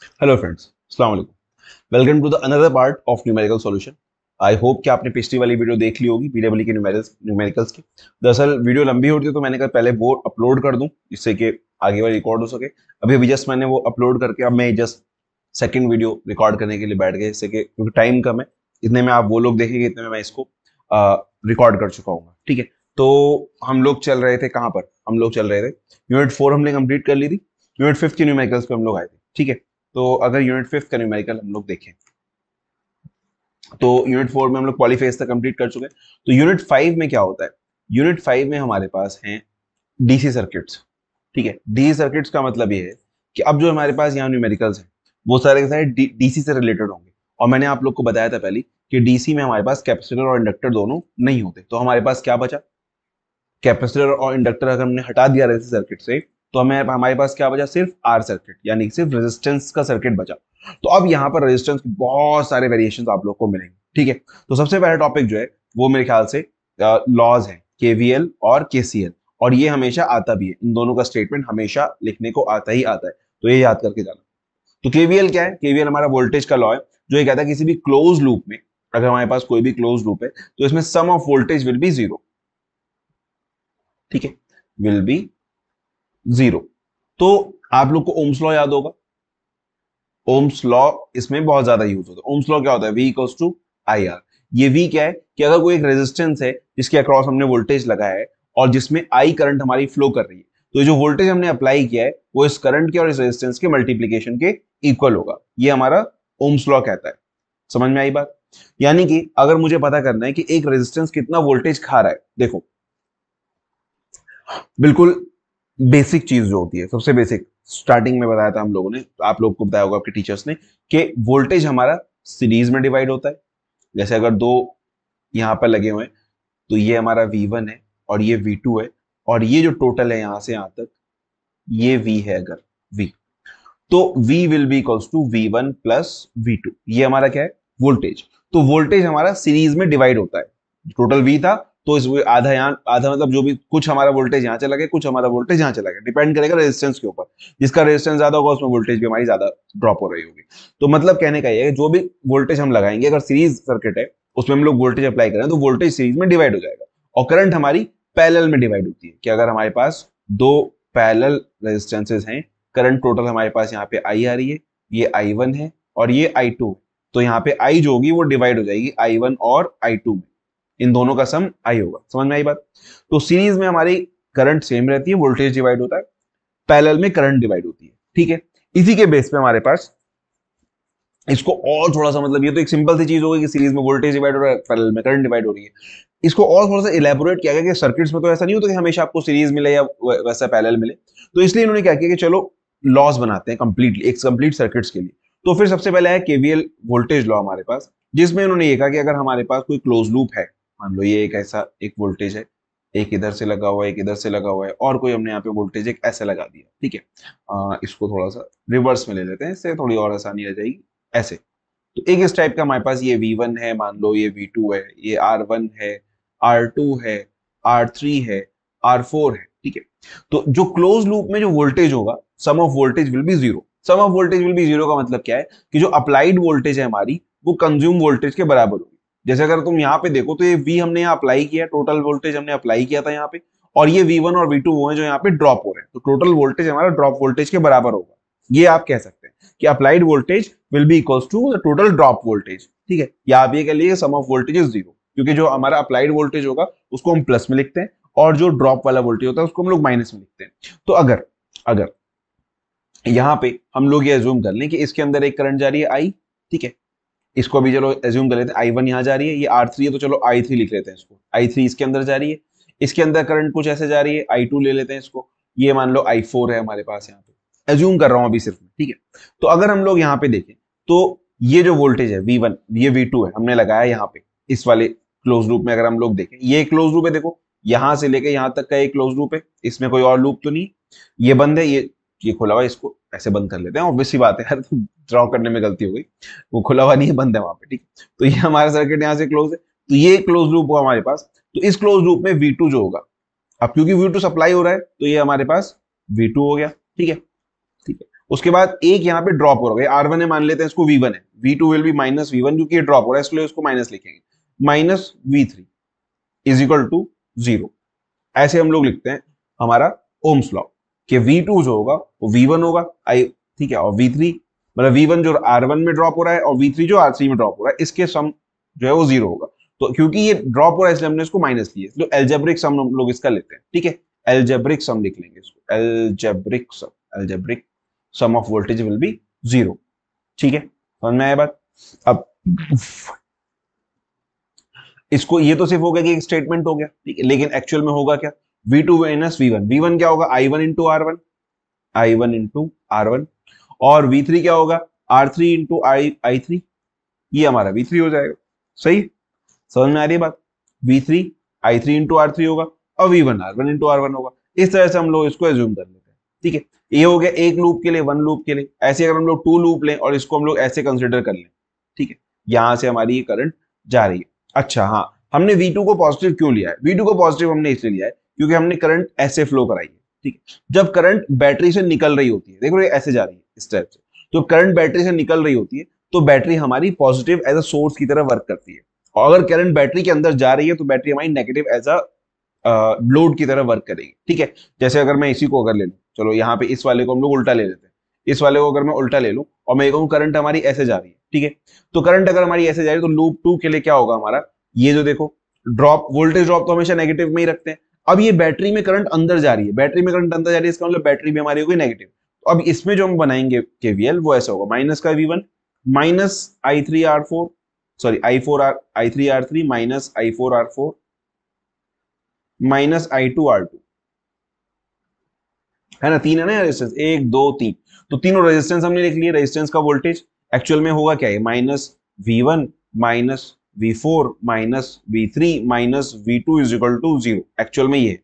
Hello friends, अस्सलाम वालेकुम। Welcome to the another part of numerical solution. I hope कि आपने पिछली वाली वीडियो देख ली होगी पीडब्ल्यूडी के न्यूमेरिकल्स की। दरअसल वीडियो लंबी होती है तो मैंने कहा पहले वो अपलोड कर दूं जिससे कि आगे वाली रिकॉर्ड हो सके। अभी अभी जस्ट मैंने वो अपलोड करके अब मैं जस्ट सेकंड वीडियो रिकॉर्ड करने के लिए बैठ गया, जिससे कि क्योंकि टाइम कम है, इतने में आप वो लोग देखेंगे, इतने में मैं इसको रिकॉर्ड कर चुका हूँ। ठीक है, तो हम लोग चल रहे थे कहाँ पर? हम लोग चल रहे थे यूनिट 4 हमने कंप्लीट कर ली थी। यूनिट 5 के न्यूमेरिकल्स पे हम लोग आए थे। ठीक है, तो अगर यूनिट 5 का न्यूमेरिकल हम लोग देखें तो यूनिट 4 में हम लोग पॉलीफेज तक कंप्लीट कर चुके हैं। तो यूनिट 5 में क्या होता है? यूनिट 5 में हमारे पास हैं डीसी सर्किट्स। ठीक है, डीसी सर्किट्स का मतलब ये है कि अब जो हमारे पास यहाँ न्यूमेरिकल्स हैं वो सारे के सारे डीसी से रिलेटेड होंगे। और मैंने आप लोग को बताया था पहले कि डीसी में हमारे पास कैपेसिटर और इंडक्टर दोनों नहीं होते। तो हमारे पास क्या बचा? कैपेसिटर और इंडक्टर अगर हमने हटा दिया डीसी सर्किट से तो हमें हमारे पास क्या बचा? सिर्फ आर सर्किट, यानी सिर्फ रेजिस्टेंस का सर्किट बचा। तो अब यहाँ पर रेजिस्टेंस के बहुत सारे वेरिएशंस आप लोग को मिलेंगे। ठीक है, तो सबसे पहला टॉपिक जो है वो मेरे ख्याल से लॉज है, केवीएल और केसीएल। और ये हमेशा आता भी है, इन दोनों का स्टेटमेंट हमेशा लिखने को आता ही आता है, तो ये याद करके जाना। तो केवीएल क्या है? केवीएल हमारा वोल्टेज का लॉ है, जो ये कहता है किसी भी क्लोज लूप में, अगर हमारे पास कोई भी क्लोज लूप है तो इसमें sum of voltage will be zero. ठीक है, विल बी जीरो। तो आप लोग को ओम्स लॉ याद होगा। ओम्स लॉ इसमें बहुत ज्यादा यूज होता है। ओम्स लॉ क्या होता है? V equals to I R. ये V क्या है कि अगर कोई एक रेजिस्टेंस है जिसके अक्रॉस हमने वोल्टेज लगाया है और जिसमें I करंट हमारी फ्लो कर रही है, तो ये जो वोल्टेज हमने अप्लाई किया है वो इस करंट के और इस रेजिस्टेंस के मल्टीप्लीकेशन के इक्वल होगा। ये हमारा ओम्स लॉ कहता है। समझ में आई बात? यानी कि अगर मुझे पता करना है कि एक रेजिस्टेंस कितना वोल्टेज खा रहा है, देखो बिल्कुल बेसिक चीज जो होती है, सबसे बेसिक स्टार्टिंग में बताया था हम लोगों ने, आप लोग को बताया होगा आपके टीचर्स ने, कि वोल्टेज हमारा सीरीज में डिवाइड होता है। जैसे अगर दो यहाँ पर लगे हुए हैं तो ये हमारा V1 है और ये V2 है, और ये जो टोटल है यहां से यहां तक ये V है। अगर V, तो V will be equals to V1 plus V2। ये हमारा क्या है? वोल्टेज। तो वोल्टेज हमारा सीरीज में डिवाइड होता है। टोटल V था तो इस आधा यहाँ, आधा मतलब जो भी कुछ हमारा वोल्टेज यहाँ चला गया, कुछ हमारा वोल्टेज यहाँ चला गया, डिपेंड करेगा रेजिस्टेंस के ऊपर। जिसका रेजिस्टेंस ज्यादा होगा उसमें वोल्टेज भी हमारी ज्यादा ड्रॉप हो रही होगी। तो मतलब कहने का ये है जो भी वोल्टेज हम लगाएंगे, अगर सीरीज सर्किट है उसमें हम लोग वोल्टेज अप्लाई करें तो वोल्टेज सीरीज में डिवाइड हो जाएगा। और करंट हमारी पैरेलल में डिवाइड होती है कि अगर हमारे पास दो पैरेलल रेजिस्टेंसेज हैं, करंट टोटल हमारे पास यहाँ पे आई आ रही है, ये I1 है और ये I2। तो यहाँ पे I जो होगी वो डिवाइड हो जाएगी I1 और I2 में, इन दोनों का सम I होगा। समझ में आई बात? तो सीरीज में हमारी करंट सेम रहती है, वोल्टेज डिवाइड होता है, पैरेलल में करंट डिवाइड होती है। ठीक है, इसी के बेस पे हमारे पास इसको और थोड़ा सा, मतलब ये तो एक सिंपल सी चीज हो गई कि सीरीज में वोल्टेज डिवाइड हो रहा है, पैरेलल में करंट डिवाइड हो रही है। इसको और थोड़ा सा इलेबोरेट किया गया कि सर्किट्स में तो ऐसा नहीं होता कि हमेशा आपको सीरीज मिले या वैसा पैरेलल मिले। तो इसलिए इन्होंने क्या किया कि चलो लॉस बनाते हैं कंप्लीटली, एक कंप्लीट सर्किट्स के लिए। तो फिर सबसे पहले है केवीएल वोल्टेज लॉ हमारे पास, जिसमें उन्होंने ये कहा कि अगर हमारे पास कोई क्लोज लूप है, मान लो ये एक ऐसा एक वोल्टेज है, एक इधर से लगा हुआ है, एक इधर से लगा हुआ है, और कोई हमने यहाँ पे वोल्टेज एक ऐसे लगा दिया। ठीक है, इसको थोड़ा सा रिवर्स में ले लेते हैं, इससे थोड़ी और आसानी रह जाएगी। ऐसे, तो एक इस टाइप का हमारे पास ये V1 है, मान लो ये V2 है, ये R1 है, R2 है, R3 है, R4 है। ठीक है, तो जो क्लोज लूप में जो वोल्टेज होगा, sum of voltage will be zero. Sum of voltage will be zero का मतलब क्या है कि जो अप्लाइड वोल्टेज है हमारी वो कंज्यूम वोल्टेज के बराबर होगी। जैसे अगर तुम यहाँ पे देखो तो ये V हमने यहाँ अप्लाई किया, टोटल वोल्टेज हमने अप्लाई किया था यहाँ पे, और ये V1 और V2 वो है जो यहाँ पे ड्रॉप हो रहे हैं, तो टोटल वोल्टेज हमारा ड्रॉप वोल्टेज के बराबर होगा। ये आप कह सकते हैं कि applied voltage will be equals to the total drop voltage. ठीक है, या आप ये कह लीजिए sum of voltage is zero, क्योंकि जो हमारा अप्लाइड वोल्टेज होगा उसको हम प्लस में लिखते हैं और जो ड्रॉप वाला वोल्टेज होता है उसको हम लोग माइनस में लिखते हैं। तो अगर अगर यहाँ पे हम लोग ये एज्यूम कर लें कि इसके अंदर एक करंट जा रही है आई, ठीक है, इसको अभी चलो एज्यूम कर लेते हैं I1 यहाँ जा रही है, ये R3 है तो चलो I3 लिख लेते हैं इसको, I3 इसके अंदर जा रही है, इसके अंदर करंट कुछ ऐसे जा रही है, I2 ले लेते हैं इसको, ये मान लो I4 है हमारे पास यहाँ पे, एज्यूम कर रहा हूँ अभी सिर्फ। ठीक है, तो अगर हम लोग यहाँ पे देखें तो ये जो वोल्टेज है V1, ये V2 है, हमने लगाया यहाँ पे इस वाले क्लोज लूप में। अगर हम लोग देखें ये क्लोज लूप है, देखो यहां से लेके यहां तक का एक क्लोज लूप है, इसमें कोई और लूप तो नहीं, ये बंद है, ये खुला हुआ है, इसको ऐसे बंद कर लेते हैं, ऑब्वियस सी बात है यार, ड्रॉ करने में गलती हो गई, वो खुला हुआ नहीं है, बंद है वहां पे। ठीक है, तो ये हमारा सर्किट यहाँ से क्लोज है, तो ये क्लोज लूप हुआ हमारे पास। तो इस क्लोज लूप में V2 जो होगा, अब क्योंकि V2 सप्लाई हो रहा है तो ये हमारे पास V2 हो गया। ठीक है, ठीक है, उसके बाद एक यहाँ पे ड्रॉप हो रहा है, R1 है मान लेते हैं, इसको V1 है, V2 will be minus V1 क्योंकि ये ड्रॉप हो रहा है इसलिए उसको माइनस लिखेंगे, minus V3 is equal to 0। ऐसे हम लोग लिखते हैं हमारा ओम्स लॉ कि V2 जो होगा वो V1 होगा, आई ठीक है, और V3 मतलब V1 जो R1 में ड्रॉप हो रहा है और V3 जो R3 में ड्रॉप हो रहा है, इसके सम जो है वो 0 होगा। तो क्योंकि ये ड्रॉप हो रहा है इसलिए हमने इसको माइनस लिया, इसलिए एल्जेब्रिक सम हम लोग इसका लेते हैं, ठीक है, एल्जेब्रिक सम लिख लेंगे इसको, algebraic sum of voltage will B 0। ठीक है, समझ में आया बात। अब इसको ये तो सिर्फ हो गया कि एक स्टेटमेंट हो गया, ठीक है, लेकिन एक्चुअल में होगा क्या, V2 माइनस V1, V1 क्या होगा I1 into R1, I1 into R1, और V3 क्या होगा R3 इंटू I3, ये हमारा V3 हो जाएगा। सही, समझ में आ रही है बात। V3 I3 इंटू R3 होगा और V1 R1 इंटू R1 होगा। इस तरह से हम लोग इसको एज्यूम कर लेते हैं, ठीक है। ये हो गया एक लूप के लिए, वन लूप के लिए। ऐसे अगर हम लोग टू लूप लें और इसको हम लोग ऐसे कंसिडर कर लें, ठीक है, यहां से हमारी ये करंट जा रही है। अच्छा हाँ, हमने V2 को पॉजिटिव क्यों लिया है, V2 को पॉजिटिव हमने इसलिए लिया है क्योंकि हमने करंट ऐसे फ्लो कराई है, ठीक है। जब करंट बैटरी से निकल रही होती है, देखो ये ऐसे जा रही है इस टाइप से, तो करंट बैटरी से निकल रही होती है तो बैटरी हमारी पॉजिटिव एज अ सोर्स की तरह वर्क करती है, और अगर करंट बैटरी के अंदर जा रही है तो बैटरी हमारी नेगेटिव एज अ लोड की तरह वर्क करेगी, ठीक है। जैसे अगर मैं इसी को अगर ले लूं, चलो यहाँ पे इस वाले को हम लोग उल्टा ले लेते हैं, इस वाले को अगर मैं उल्टा ले लूं और मैं कहूँ करंट हमारी ऐसे जा रही है, ठीक है, तो करंट अगर हमारी ऐसे जा रही है तो लूप 2 के लिए क्या होगा हमारा, ये जो देखो ड्रॉप, वोल्टेज ड्रॉप तो हमेशा नेगेटिव में ही रखते हैं। अब ये बैटरी में करंट अंदर जा रही है, बैटरी में करंट अंदर जा रही है, इसका मतलब बैटरी भी हमारी होगी नेगेटिव। तो अब इसमें जो हम बनाएंगे केवीएल वो ऐसा होगा, माइनस का V1 minus I3R4, sorry I3R3 minus I4R4 minus I2R2, है ना, तीन है ना रेजिस्टेंस, एक दो तीन, तो तीनों रेजिस्टेंस हमने लिख लिए। रेजिस्टेंस का वोल्टेज एक्चुअल में होगा क्या है, minus V1 minus V4 minus V3 minus V2 is equal to 0, actual में ये है।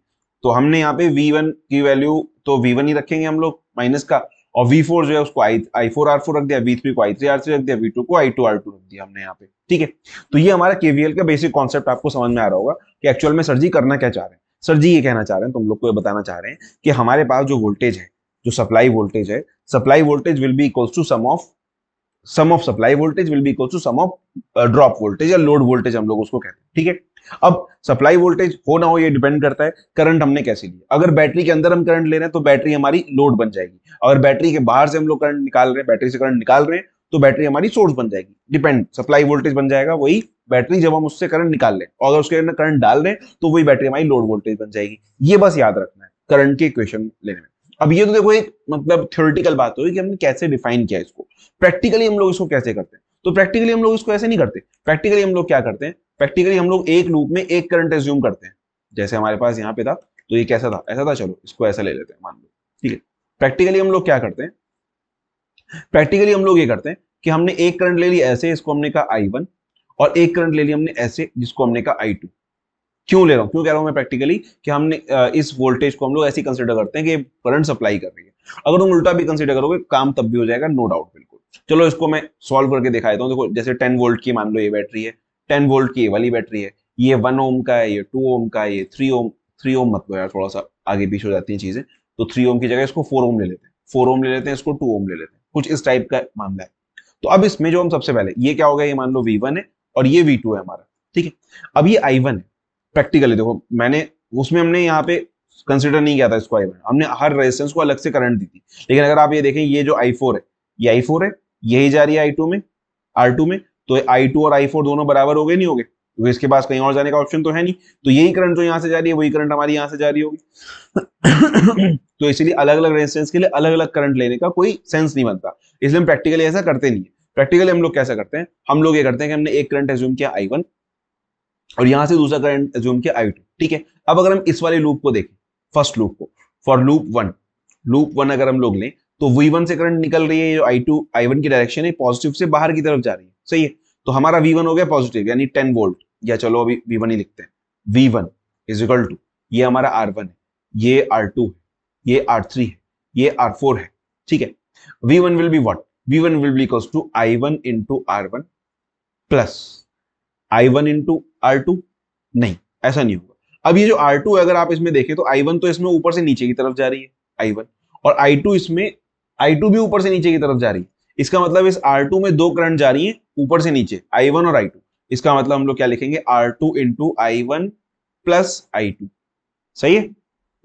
तो हमने यहाँ पे V1 की वैल्यू तो V1 ही रखेंगे हम लोग माइनस का, और V4 जो है उसको I4R4 रख दिया, V3 को I3R3 रख दिया, V2 को I2R2 रख दिया हमने यहाँ पे, ठीक है। तो ये हमारा केवीएल का बेसिक कॉन्सेप्ट आपको समझ में आ रहा होगा कि एक्चुअल में सर जी करना क्या चाह रहे हैं। सर जी ये कहना चाह रहे हैं, तुम लोग को ये बताना चाह रहे हैं कि हमारे पास जो वोल्टेज है, जो सप्लाई वोल्टेज है, supply voltage will be equals to sum of supply voltage will be equal to sum of drop voltage या लोड वोल्टेज हम लोग उसको कहते हैं, ठीक है। अब सप्लाई वोल्टेज हो ना हो ये डिपेंड करता है करंट हमने कैसे लिया। अगर बैटरी के अंदर हम करंट ले रहे हैं तो बैटरी हमारी लोड बन जाएगी, अगर बैटरी के बाहर से हम लोग करंट निकाल रहे हैं, बैटरी से करंट निकाल रहे हैं, तो बैटरी हमारी सोर्स बन जाएगी, डिपेंड सप्लाई वोल्टेज बन जाएगा वही बैटरी जब हम उससे करंट निकाल लें, और अगर उसके अंदर करंट डाल रहे हैं तो वही बैटरी हमारी लोड वोल्टेज बन जाएगी। ये बस याद रखना है करंट के इक्वेशन लेने में। अब ये तो देखो एक मतलब थ्योरेटिकल बात होगी कि हमने कैसे डिफाइन किया इसको, प्रैक्टिकली हम लोग इसको कैसे करते हैं। तो प्रैक्टिकली हम लोग इसको ऐसे नहीं करते, प्रैक्टिकली हम लोग क्या करते हैं, प्रैक्टिकली हम लोग एक लूप में एक करंट एज्यूम करते हैं। जैसे हमारे पास यहाँ पे था तो ये कैसा था, ऐसा था, चलो इसको ऐसा ले लेते हैं मान लो, ठीक है। प्रैक्टिकली हम लोग क्या करते हैं, प्रैक्टिकली हम लोग ये करते हैं कि हमने एक करंट ले लिया ऐसे, इसको हमने कहा I1, और एक करंट ले लिया हमने ऐसे जिसको हमने कहा I2। क्यों ले रहा हूं, क्यों कह रहा हूं मैं प्रैक्टिकली, कि हमने इस वोल्टेज को हम लोग ऐसे कंसीडर करते हैं कि करंट सप्लाई कर रही है। अगर तुम उल्टा भी कंसीडर करोगे काम तब भी हो जाएगा, नो डाउट, बिल्कुल। चलो इसको मैं सॉल्व करके दिखा देता हूं। देखो जैसे 10 वोल्ट की मान लो ये बैटरी है, 10 वोल्ट की ये वाली बैटरी है, ये 1 ओम का है, ये 2 ओम का है, ये 3 ओम मत लो यार, थोड़ा सा आगे पीछे हो जाती है चीजें, तो 3 ओम की जगह इसको 4 ओम ले लेते हैं, 4 ओम ले लेते हैं, इसको 2 ओम ले लेते हैं, कुछ इस टाइप का मामला है। तो अब इसमें जो हम सबसे पहले, ये क्या हो गया, ये मान लो V1 है और ये V2 है हमारा, ठीक है। अब ये I1 है, प्रैक्टिकली देखो मैंने उसमें हमने यहाँ पे कंसिडर नहीं किया था इसको I1, हमने हर रेजिस्टेंस को अलग से करंट दी थी। लेकिन अगर आप ये देखें, ये जो I4 है, ये I4 है, यही जा रही है I2 में, R2 में, तो I2 और I4 दोनों बराबर हो गए, नहीं हो गए, क्योंकि इसके पास कहीं और जाने का ऑप्शन तो है नहीं। तो यही करंट जो यहाँ से जा रही है वही करंट हमारी यहाँ से जा रही होगी। तो इसीलिए अलग अलग रेजिस्टेंस के लिए अलग अलग करंट लेने का कोई सेंस नहीं बनता, इसलिए हम प्रैक्टिकली ऐसा करते नहीं है। प्रैक्टिकली हम लोग कैसा करते हैं, हम लोग ये करते हैं कि हमने एक करंट एज्यूम किया I1 और यहां से दूसरा करंट एज्यूम किया I2, ठीक है। अब अगर हम इस वाले लूप को देखें, फर्स्ट लूप को, फॉर लूप वन अगर हम लोग लें तो V1 से करंट निकल रही है, जो I1 की डायरेक्शन है पॉजिटिव से बाहर की तरफ जा रही है, सही है। तो हमारा V1 हो गया पॉजिटिव यानी 10 वोल्ट, या चलो अभी V1 ही लिखते हैं, V1 इज इक्वल टू, ये हमारा R1 है, ये R2 है, ये R3 है, ये R4 है, ठीक है। V1 will be what, V1 will be equals to I1 into R1 plus I1 into R2, नहीं ऐसा नहीं होगा। अब ये जो R2 है अगर आप इसमें देखें तो I1 तो इसमें ऊपर से नीचे की तरफ जा रही है I1, और I2 इसमें I2 भी ऊपर से नीचे की तरफ जा रही है, इसका मतलब इस R2 में दो करंट जा रही है ऊपर से नीचे, I1 और I2। इसका मतलब हम लोग क्या लिखेंगे, R2 into I1 plus I2। सही है,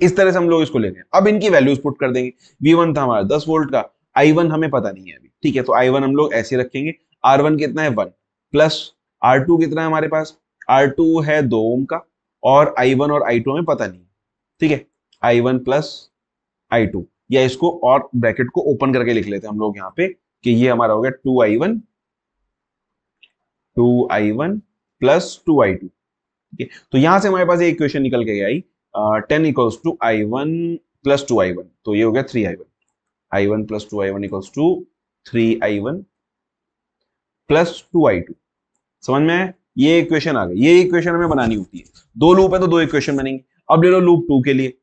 इस तरह से हम लोग इसको लेंगे। अब इनकी वैल्यूज पुट कर देंगे। V1 था हमारा 10 वोल्ट का, I1 हमें पता नहीं है अभी, ठीक है, तो I1 हम लोग ऐसे रखेंगे। R1 कितना है 1, प्लस R2 कितना है हमारे पास, R2 है 2 ओम का, और I1 और I2 हमें पता नहीं है, ठीक है, I1 प्लस I2, या इसको और ब्रैकेट को ओपन करके लिख लेते हैं हम लोग यहाँ पे कि ये हमारा हो गया 2I1 प्लस 2I2, ठीक है। तो यहां से हमारे पास एक इक्वेशन निकल के आई 10 equals to I1 plus 2I1, तो ये हो गया 3I1, I1 plus 2I1 equals to 3I1 plus 2I2। समझ में आया? ये इक्वेशन आ गई, ये इक्वेशन हमें बनानी होती है। दो लूप है तो दो इक्वेशन बनेंगे। अब ले लो लूप 2 के लिए,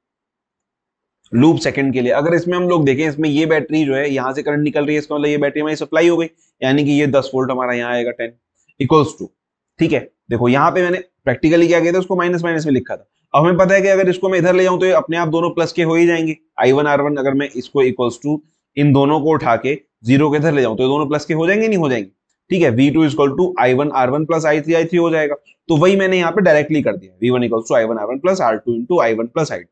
लूप सेकंड के लिए। अगर इसमें हम लोग देखें, इसमें ये बैटरी जो है यहां से करंट निकल रही है, इसका मतलब ये बैटरी हमारी सप्लाई हो गई, यानी कि ये 10 वोल्ट हमारा यहाँ आएगा 10 इक्वल्स टू, ठीक है। देखो यहाँ पे मैंने प्रैक्टिकली क्या किया था, उसको माइनस माइनस में लिखा था। अब हमें पता है कि अगर इसको मैं इधर ले जाऊं तो ये अपने आप दोनों प्लस के हो ही जाएंगे। I1 R1 अगर मैं इसको इक्वल्स टू इन दोनों को उठा के जीरो के इधर ले जाऊं तो ये दोनों प्लस के हो जाएंगे, नहीं हो जाएंगे, ठीक है। V2 equal to I1 R1 plus I3 हो जाएगा। तो वही मैंने यहाँ पे डायरेक्टली कर दिया, V1 equals to I1 R1 plus R2 into I1 plus I2,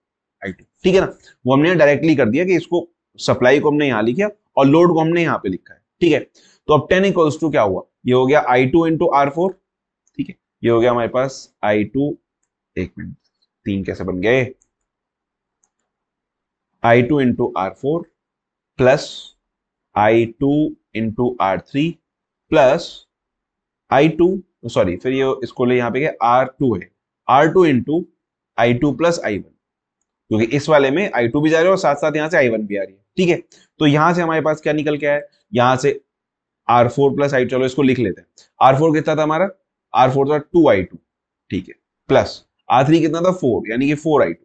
ठीक है ना। वो हमने डायरेक्टली कर दिया कि इसको सप्लाई को हमने यहाँ लिखा और लोड को हमने यहाँ पे लिखा है, ठीक है। तो अब 10 इक्वल्स टू क्या हुआ, ये हो गया I2 इंटू R4, ठीक है, ये हो गया हमारे पास I2, एक मिनट, 3 कैसे बन गए, I2 into R4 plus I2 into R3 plus I2, sorry फिर ये इसको ले यहाँ पे R2 है, R2 into I2 plus I1, क्योंकि इस वाले में I2 भी जा रही है और साथ साथ यहाँ से I1 भी आ रही है, ठीक है। तो यहां से हमारे पास क्या निकल के आया, यहां से R4 प्लस I2, चलो इसको लिख लेते हैं। R4 कितना था हमारा, R4 था 2I2, ठीक है, प्लस R3 कितना था 4, यानी कि 4I2,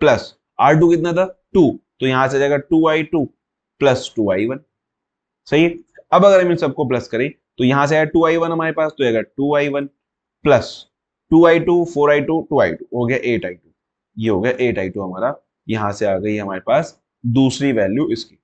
प्लस R2 कितना था 2, तो यहां से जाएगा 2I2 प्लस 2I1, सही है। अब अगर हम इन सबको प्लस करें तो यहां से आया 2I1 हमारे पास, तो आएगा 2I1 plus 2I2 4I2 2I2 हो गया 8I2, ये हो गया 8I2 हमारा, यहां से आ गई हमारे पास दूसरी वैल्यू इसकी,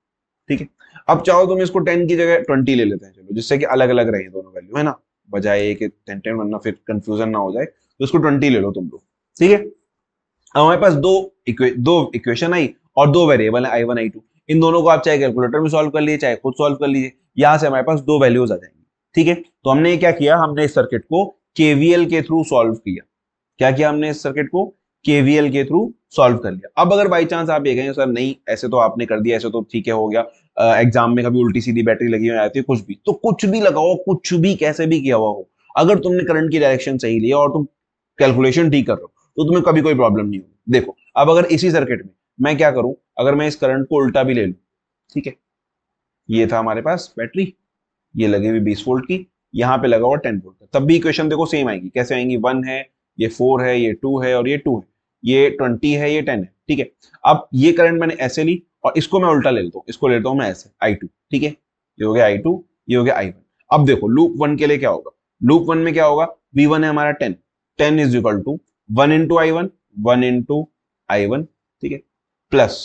ठीक है। अब चाहो तो हम इसको 10 की जगह 20 ले लेते हैं, चलो, जिससे कि अलग अलग रहे दोनों वैल्यू, है ना, बजाय कि 10 वरना फिर कंफ्यूजन ना हो जाए, तो इसको 20 ले लो तुम लोग, ठीक है। अब हमारे पास दो इक्वेशन आई और दो वेरिएबल है I1 I2, इन दोनों को आप चाहे कैलकुलेटर में सॉल्व कर लीजिए चाहे खुद सॉल्व कर लीजिए, यहां से हमारे पास दो वैल्यूज आ जाएंगी, ठीक है। तो हमने क्या किया, हमने इस सर्किट को KVL के थ्रू सॉल्व किया। क्या किया हमने इस सर्किट को KVL के थ्रू सॉल्व कर लिया। अब अगर बाई चांस आप ये कहें सर नहीं ऐसे तो आपने कर दिया, ऐसे तो ठीक है हो गया, एग्जाम में कभी उल्टी सीधी बैटरी लगी हुई आती है, कुछ भी, तो कुछ भी लगाओ, कुछ भी कैसे भी किया हुआ हो, अगर तुमने करंट की डायरेक्शन सही लिया और तुम कैलकुलेशन ठीक कर रहे हो तो तुम्हें कभी कोई प्रॉब्लम नहीं होगी। देखो अब अगर इसी सर्किट में मैं क्या करूं, अगर मैं इस करंट को उल्टा भी ले लूं, ठीक है, ये था हमारे पास बैटरी, ये लगी हुई 20 वोल्ट की, यहाँ पे लगा हुआ 10 वोल्ट का, तब भी इक्वेशन देखो सेम आएगी। कैसे आएंगी, 1 है, ये 4 है, ये 2 है और ये 2 है, ये 20 है, ये 10 है, ठीक है। अब ये करंट मैंने ऐसे ली और इसको मैं उल्टा ले लेता हूँ, इसको लेता हूँ मैं ऐसे I2, ठीक है, ये हो गया I2, ये हो गया I1। अब देखो लूप 1 के लिए क्या होगा, लूप 1 में क्या होगा, V1 है हमारा 10, 10 is equal to 1 into I1, 1 into I1, ठीक है, प्लस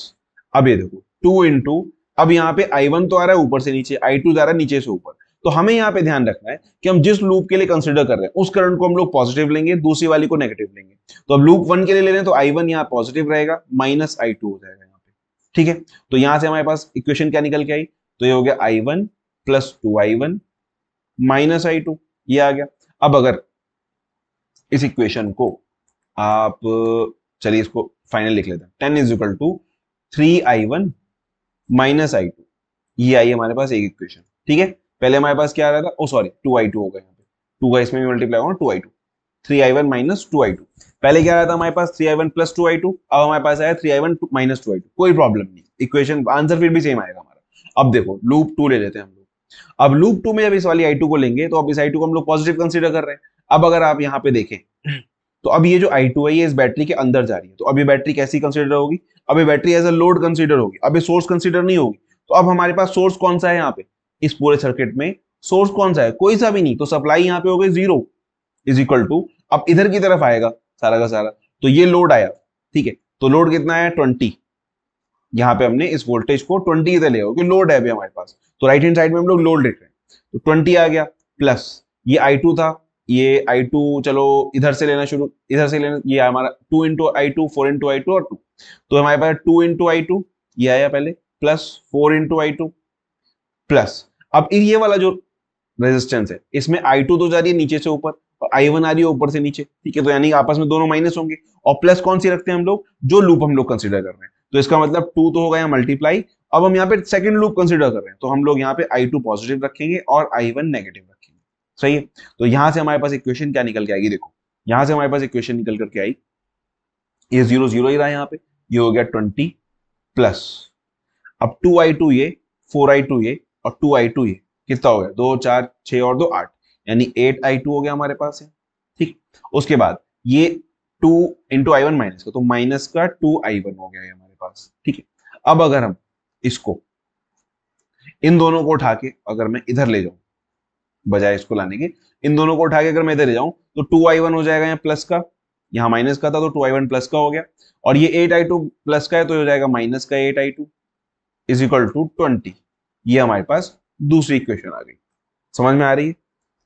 अब ये देखो 2 इंटू, अब यहाँ पे I1 तो आ रहा है ऊपर से नीचे, I2 जा रहा है नीचे से ऊपर, तो हमें यहाँ पे ध्यान रखना है कि हम जिस लूप के लिए कंसीडर कर रहे हैं उस करंट को हम लोग पॉजिटिव लेंगे, दूसरी वाली को नेगेटिव लेंगे। तो अब लूप 1 के लिए ले रहे हैं तो I1 यहाँ पॉजिटिव रहेगा, माइनस I2 हो जाएगा यहाँ पे, ठीक है। तो यहां से हमारे पास इक्वेशन क्या निकल के आई, तो ये हो गया I1 plus 2I1 minus I2, ये आ गया। अब अगर इस इक्वेशन को आप, चलिए इसको फाइनल लिख लेते हैं, 10 is equal to 3I1 minus I2, ये आई हमारे पास एक इक्वेशन, ठीक है। पहले हमारे पास क्या आ रहा था, ओ सॉरी 2I2 होगा यहाँ पे, 2 का इसमें भी मल्टीप्लाई होगा 2I2, 3I1 माइनस 2I2, पहले क्या आ रहा था हमारे पास 3I1 प्लस 2I2, अब हमारे पास आया 3I1 माइनस 2I2, कोई प्रॉब्लम नहीं, इक्वेशन आंसर फिर भी सेम आएगा हमारा। अब देखो लूप 2 ले लेते हैं हम लोग, अब लूप 2 में जब इस वाली I2 को लेंगे तो अब इस I2 को हम लोग पॉजिटिव कंसीडर कर रहे हैं। अब अगर आप यहाँ पे देखें तो अब ये जो I2 है ये इस बैटरी के अंदर जा रही है, तो अब ये बैटरी कैसी कंसीडर होगी, अब ये battery as a load consider होगी, अब ये सोर्स कंसीडर नहीं होगी। तो अब हमारे पास सोर्स कौन सा है यहाँ पे, इस पूरे सर्किट में सोर्स कौन सा है, कोई सा भी नहीं, तो सप्लाई यहाँ पे हो गई 0 इज इक्वल टू, अब इधर की तरफ आएगा सारा का सारा, तो ये लोड आया, ठीक है, तो लोड कितना है 20, यहाँ पे हमने इस वोल्टेज को 20 इधर ले आओ, क्योंकि लोड है अभी हमारे पास, तो राइट हैंड साइड में हम लोग लोड लिख रहे हैं, तो 20 आ गया प्लस ये I2 था, ये I2 चलो इधर से लेना शुरू, इधर से लेना, ये हमारा 2 इंटू I2, 4 इंटू I2 और 2, तो हमारे पास 2 इंटू I2 ये आया पहले, प्लस 4 इंटू I2 प्लस, अब ये वाला जो रेजिस्टेंस है इसमें I2 तो जा रही है नीचे से ऊपर और I1 आ रही है ऊपर से नीचे, ठीक है, तो यानी आपस में दोनों माइनस होंगे, और प्लस कौन सी रखते हैं हम लोग, जो लूप हम लोग कंसीडर कर रहे हैं, तो इसका मतलब 2 तो होगा यहाँ मल्टीप्लाई, अब हम यहाँ पे सेकंड लूप कंसीडर कर रहे हैं, तो हम लोग यहाँ पे I2 पॉजिटिव रखेंगे और I1 नेगेटिव रखेंगे, सही है। तो यहां से हमारे पास इक्वेशन क्या निकल के आएगी, देखो यहां से हमारे पास इक्वेशन निकल करके आई, ये 0 0 ही रहा यहाँ पे, ये हो गया 20 प्लस, अब 2I2 ये, 4I2 ये और 2I2 ये, कितना हो गया, 2 4 6 और 2 8, यानी 8I2 हो गया हमारे पास है, ठीक। उसके बाद ये 2 इंटू I1 माइनस का, तो माइनस का 2I1 हो गया है हमारे पास, ठीक है। अब अगर हम इसको इन दोनों को उठा के अगर मैं इधर ले जाऊं, बजाय इसको लाने के, इन दोनों को उठा के अगर मैं इधर ले जाऊं, तो 2I1 हो जाएगा यहाँ प्लस का, यहाँ माइनस का था तो 2I1 प्लस का हो गया, और ये 8I2 प्लस का है तो हो जाएगा माइनस का 8I2 इज इक्वल टू 20। ये हमारे पास दूसरी इक्वेशन आ गई, समझ में आ रही है,